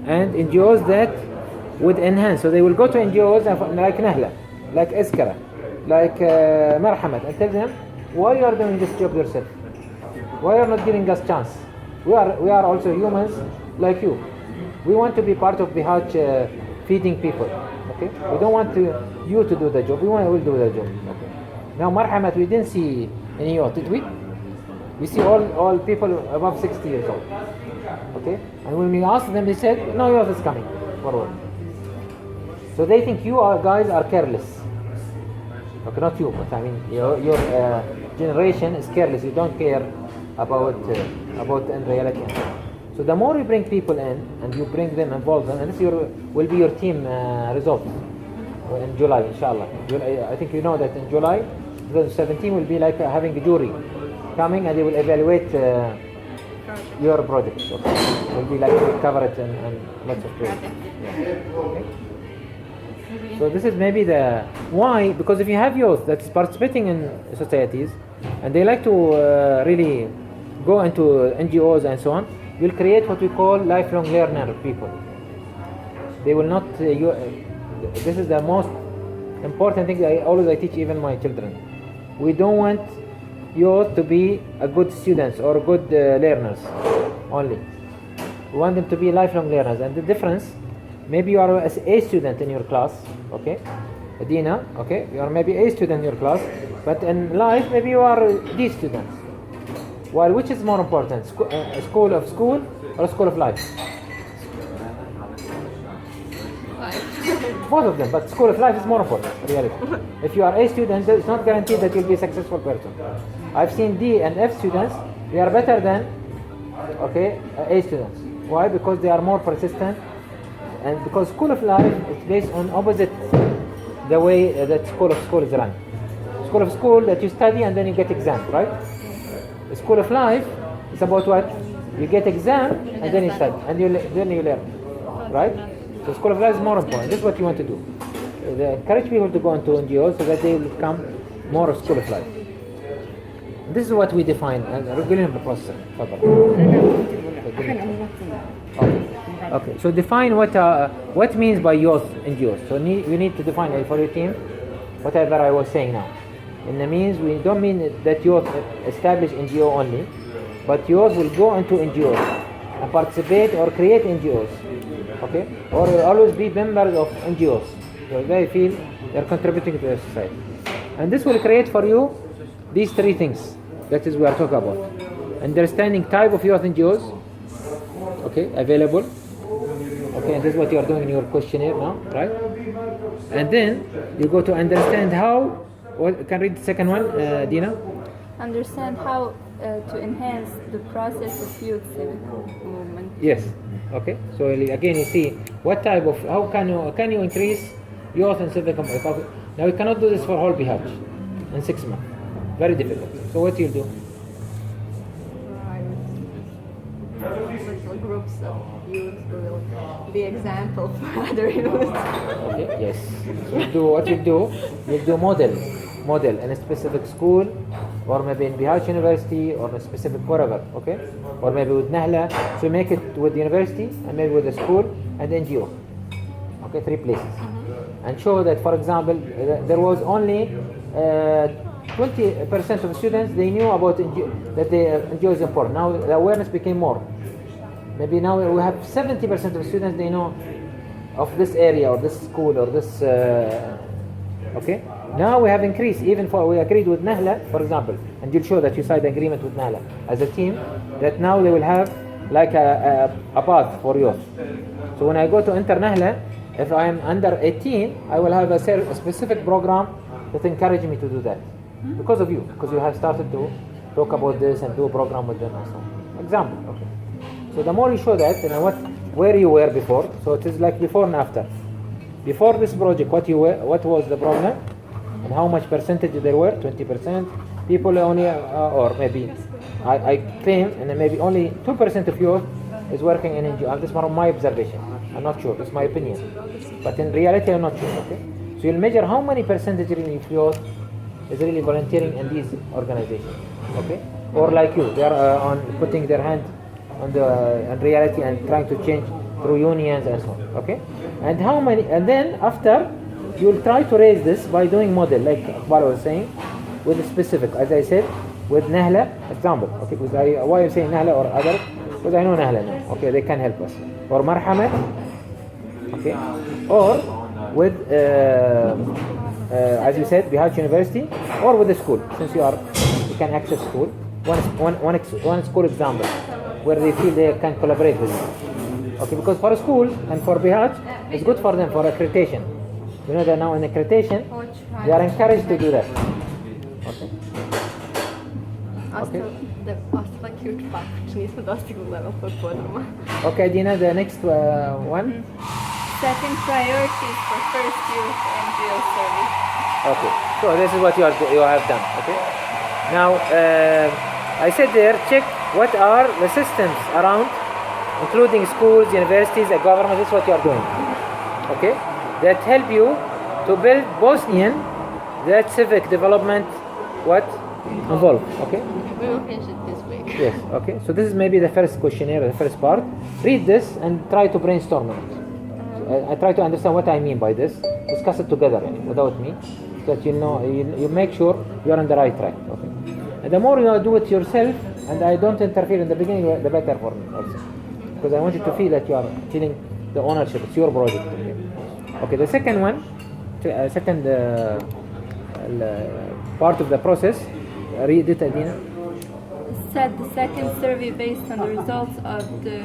NGOs that would enhance. So they will go to NGOs like Nahla, like Iskara, like Marhamat, and tell them why you are doing this job yourself. Why are you not giving us chance? We are also humans like you. We want to be part of Bihać feeding people. Okay? We don't want you to do the job. We will do the job. Okay? Now Marhamat, we didn't see any youth, did we? We see all people above 60 years old. Okay? And when we asked them, they said, no youth is coming forward. So they think you guys are careless. Okay, not you, but I mean your generation is careless. You don't care about in reality. So the more you bring people in and you bring them involved, and this will be your team results in July, inshallah. I think you know that in July 2017 will be like having a jury coming and they will evaluate your project. Okay? It will be like we cover it in lots of places. Yeah. Okay? So this is maybe the why, because if you have youth that's participating in societies and they like to really go into NGOs and so on, you'll create what we call lifelong learner people. They will not, this is the most important thing I teach even my children. We don't want youth to be a good students or good learners only. We want them to be lifelong learners. And the difference, maybe you are a student in your class, okay? Dina, okay? You are maybe a student in your class, but in life maybe you are D students. While which is more important, school of school or school of life? Both of them, but school of life is more important, really. If you are A student, it's not guaranteed that you'll be a successful person. I've seen D and F students, they are better than A students. Why? Because they are more persistent, and because school of life is based on opposite the way that school of school is run. School of school that you study and then you get exam, right? The school of life is about what? You get exam and then you study and then you learn, right? So school of life is more important. This is what you want to do. Encourage people to go into NGOs so that they will become more of school of life. This is what we define and regular the process. Okay. So define what means by youth NGOs. So you need to define for your team whatever I was saying now. And that means we don't mean that youth establish NGO only, but youth will go into NGOs and participate or create NGOs, okay? Or will always be members of NGOs. So they feel they're contributing to the society. And this will create for you these three things. That is we are talking about. Understanding type of youth NGOs, okay, available. Okay, and this is what you are doing in your questionnaire now, right? And then you go to understand how. Can read the second one, Dina? Understand how to enhance the process of youth civic movement. Yes. Okay. So again, you see what type of how can you increase youth and civic movement? Now you cannot do this for whole Bihar in 6 months. Very difficult. So what you do? Little groups of youth will be example for other youth. Okay. Yes. So you do model in a specific school, or maybe in Bihar University, or in a specific wherever. Okay. Or maybe with Nahla. So make it with the university and maybe with the school and NGO. Okay, 3 places. And show that, for example, there was only 20% of students they knew about NGO, that the NGO is important. Now the awareness became more. Maybe now we have 70% of students they know of this area or this school or this. Okay. Now we have increased. Even for we agreed with Nahla, for example, and you'll show that you signed agreement with Nahla as a team that now they will have like a path for youth. So when I go to enter Nahla, if I am under 18, I will have a specific program that encourage me to do that. Because of you, because you have started to talk about this and do a program with them and so on. Example, okay. So the more you show that, where you were before, so it is like before and after. Before this project, what was the problem, and how much percentage there were? 20%. People only, or maybe, I claim, and maybe only 2% of youth is working in NGO. This is my observation. I'm not sure. It's my opinion. But in reality, I'm not sure. Okay. So you'll measure how many percentage really of youth is really volunteering in these organizations. Okay. Or like you, they are on putting their hand on the in reality and trying to change through unions and so on. Okay. And how many? And then after, you'll try to raise this by doing model, like Akbar was saying, with a specific, as I said, with Nahla example. Okay. Because why you saying Nahla or other? Because I know Nahla now. Okay, they can help us. Or Marhamat. Okay. Or with, as you said, Bihar University, or with the school, since you can access school. One school example, where they feel they can collaborate with you. Okay, because for a school and for Bihar, it's good for them for accreditation. You know that now in accreditation, they are encouraged to do that. Okay. Okay. Okay, Dina, the next one. Setting priorities for first youth NGO service. Okay, so this is what you have done. Okay. Now, I said there, check what are the systems around, including schools, universities, the government. This is what you are doing. Okay, that help you to build Bosnian, that civic development, what involved. Okay. We will finish it this week. Yes. Okay. So this is maybe the first questionnaire, the first part. Read this and try to brainstorm it. I try to understand what I mean by this. Discuss it together, without me, so that you know you make sure you are on the right track. Okay. And the more you do it yourself, and I don't interfere in the beginning, the better for me also, because I want you to feel that you are feeling the ownership. It's your project. Okay. Okay. The second one, second part of the process. Read it, Adina. Said the second survey based on the results of the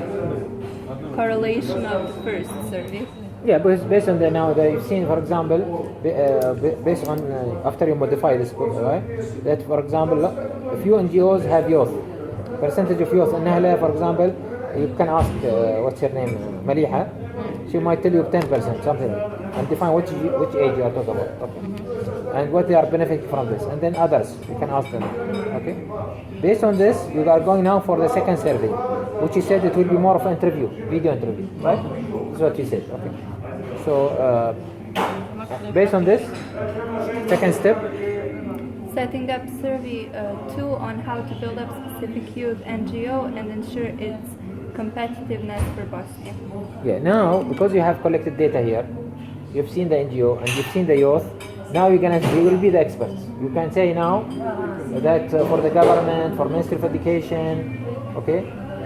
correlation of the first survey. Yeah, but based on the now that you've seen, for example, based on after you modify this, right? That, for example, a few NGOs have youth, percentage of youth. In Nahla, for example, you can ask what's her name, Maliha. She might tell you 10%, something, and define which age you are talking about. Okay. And what they are benefiting from this, and then others you can ask them. Okay. Based on this, you are going now for the second survey, which you said it will be more of an interview, video interview, right? That's what you said. Okay. So based on this, second step. Setting up survey 2 on how to build up specific youth NGO and ensure its competitiveness for Bosnia. Yeah. Now, because you have collected data here, you've seen the NGO and you've seen the youth. Now you will be the experts. You can say now that for the government, for Ministry of Education, okay?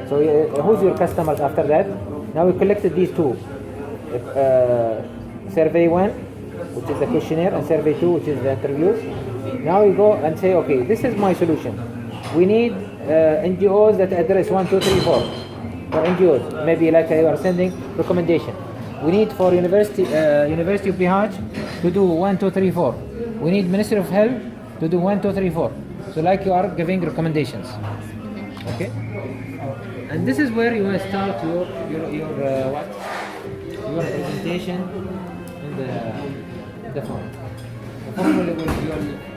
So who's your customers after that? Now we collected these two. Survey 1, which is the questionnaire, and survey 2, which is the interviews. Now we go and say, okay, this is my solution. We need NGOs that address 1, 2, 3, 4. For NGOs, maybe like you are sending recommendation. We need for University of Bihar to do 1, 2, 3, 4. We need Ministry of Health to do 1, 2, 3, 4. So like you are giving recommendations. Okay. And this is where you will start your what? Your presentation in the form. The form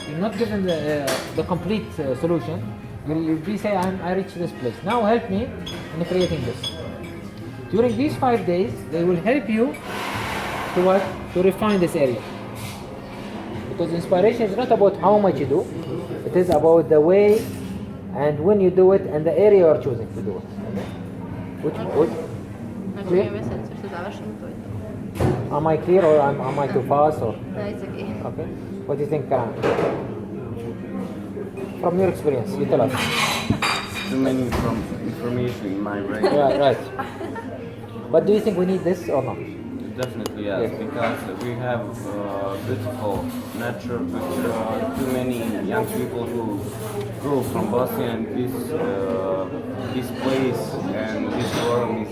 you're not given the complete solution. You'll be say I reached this place. Now help me in creating this. During these 5 days, they will help you to what? To refine this area. Because inspiration is not about how much you do. It is about the way and when you do it and the area you are choosing to do it. Clear? Am I clear or am I too fast? Or? No, it's okay. Okay. What do you think, Karan? From your experience, you tell us. Too many information in my brain. Yeah, right. But do you think we need this or not? Definitely yes, because we have beautiful nature, but too many young people who go from Bosnia, and this place and this forum is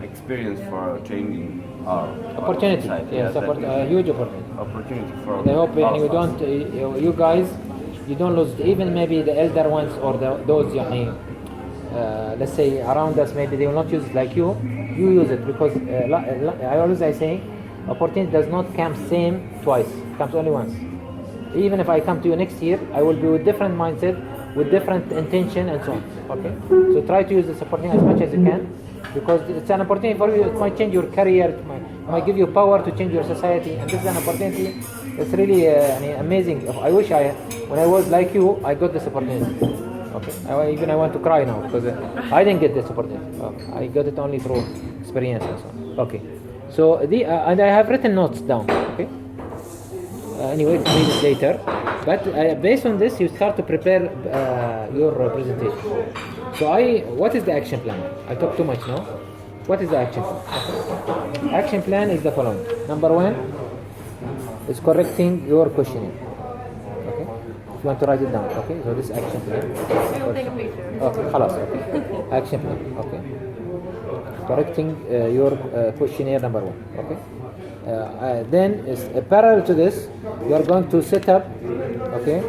experience for changing our opportunity. society. Yes, a huge opportunity. Opportunity for. And I hope you don't, you guys, you don't lose. Even maybe the elder ones or those, let's say around us, maybe they will not use it like you. You use it because I say, opportunity does not come same twice. It comes only once. Even if I come to you next year, I will be with different mindset, with different intention and so on. Okay. So try to use this opportunity as much as you can, because it's an opportunity for you. It might change your career. It might give you power to change your society, and this is an opportunity. It's really amazing. I wish when I was like you, I got this opportunity. Okay. I want to cry now because I didn't get this opportunity. I got it only through experience and so on. Okay. So and I have written notes down. Okay. Anyway, read it later. But based on this, you start to prepare your presentation. So what is the action plan? I talk too much now. What is the action plan? Okay. Action plan is the following. Number 1 is correcting your questionnaire. Okay. If you want to write it down. Okay. So this action plan. We'll take a picture. Okay. خلاص. Okay. Action plan. Okay. Correcting your questionnaire number 1. Okay. Then parallel to this, you are going to set up, okay,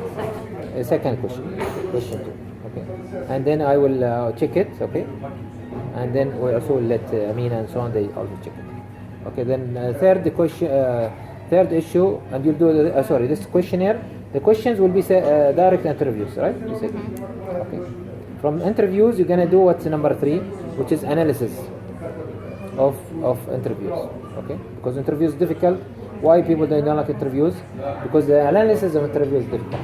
a second question 2, okay, and then I will check it, okay, and then we also will let Amina and so on, they also check it, okay. Then third issue, and you'll do this questionnaire. The questions will be direct interviews, right? You said, okay. From interviews, you're gonna do what's number 3, which is analysis of interviews. Okay, because interview is difficult. Why people don't like interviews? Because the analysis of interview is difficult.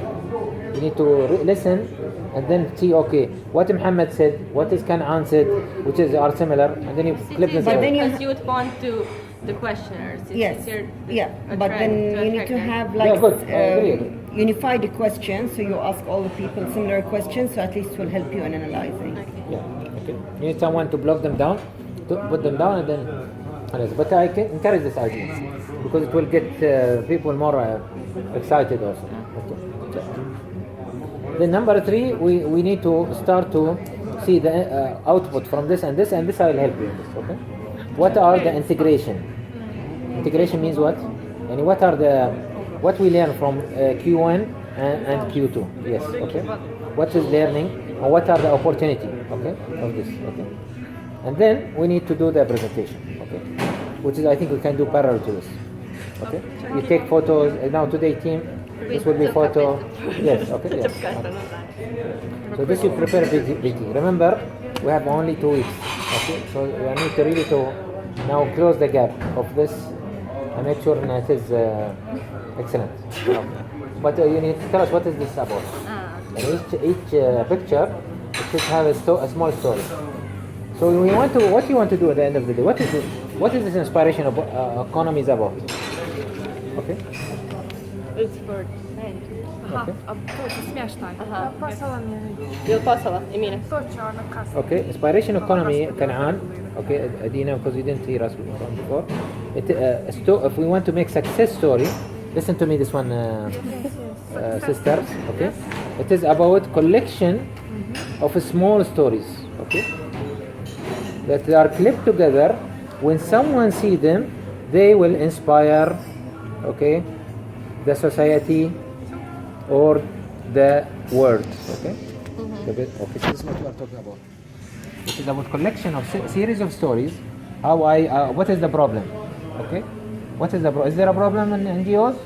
You need to listen and then see, okay, what Muhammad said, what is Kan'an said, which are similar, and then you clip them. But then you would want to the questioners. Yes. Yeah. But then you need to have like unified questions, so you ask all the people similar questions, so at least it will help you in analyzing. Okay. Yeah. Okay. You need someone to block them down, to put them down, and then. But I can encourage this idea because it will get people more excited also. Okay. Then number 3, we need to start to see the output from this and this, and this I will help you in this. Okay. What are the integration? Integration means what? And what we learn from Q1 and Q2? Yes. Okay. What is learning and what are the opportunity? Okay. Of this. Okay. And then we need to do the presentation, okay? Which is, I think we can do parallel to this, okay? You take photos, now today team, this will be photo, yes, okay, yes. Okay. So this you prepare BT. Remember, we have only 2 weeks, okay? So we need to really now close the gap of this and make sure that it is excellent. Okay. But you need to tell us what is this about. And each picture, it should have a small story. So what you want to do at the end of the day? What is this inspiration of economy is about? Okay. It's for men. Okay. Okay. Inspiration economy Kan'an. Okay, Adina, because you didn't hear us before. If we want to make success story, listen to me. This one, sisters. Okay. It is about collection of small stories. Okay. That they are clipped together. When someone sees them, they will inspire, okay, the society or the words. Okay. Okay. So this is what we are talking about. It is about collection of series of stories. What is the problem? Okay. What is the problem? Is there a problem in NGOs?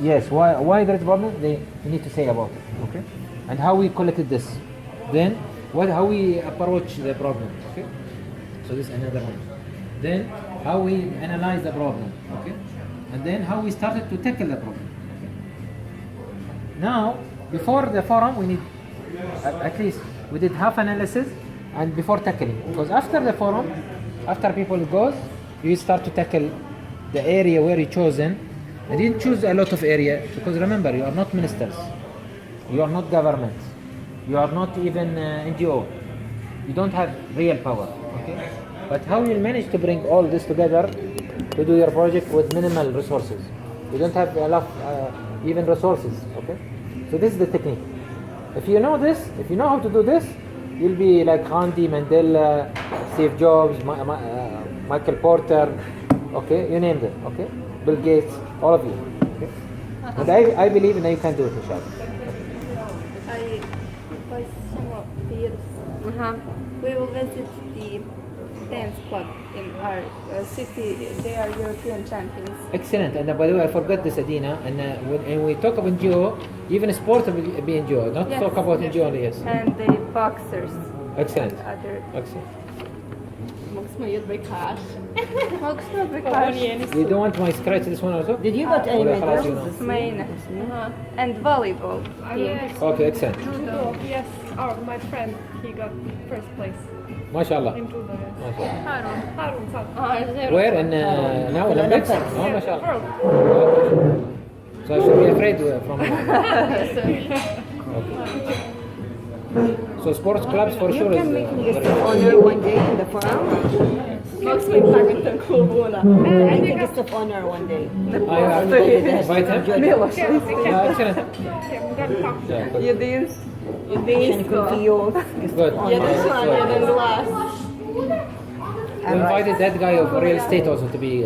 Yes. Why there is a problem? You need to say about it. Okay. And how we collected this. Then how we approach the problem. Okay. So this is another one. Then how we analyze the problem. Okay. And then how we started to tackle the problem. Okay. Now, before the forum, we need at least we did half analysis and before tackling. Because after the forum, after people goes, you start to tackle the area where you chosen. And you didn't choose a lot of area because remember, you are not ministers, you are not government, you are not even NGO. You don't have real power. Okay. But how you manage to bring all this together to do your project with minimal resources? You don't have enough even resources. Okay. So this is the technique. If you know this, if you know how to do this, you'll be like Gandhi, Mandela, Steve Jobs, Michael Porter, okay, you name them, okay, Bill Gates, all of you. Okay? And I believe that you can do it, inshallah. I was somewhat years. We will visit the dance club in our city. They are European champions. Excellent. And by the way, I forgot this, Adina. And when we talk about NGO, even sport will be NGO. Not Yes. talk about NGO only. Yes. And the boxers. Excellent. Other. Excellent. You don't want my scratch this one also? Did you got any medals? Main. And volleyball. Yes. Okay, excellent. Judo. Yes. My friend, he got first place. MashaAllah. In judo, yes. MashaAllah. Harun. Where? In now Olympics? Oh, Yeah, MashaAllah. world. So I should be afraid from So sports clubs for sure You is... can make me guest of honor one day in the forum. I think guest of honor one day. Invite him? Yeah, excellent. Jedinstvo. Good. We invited that guy of real estate also to be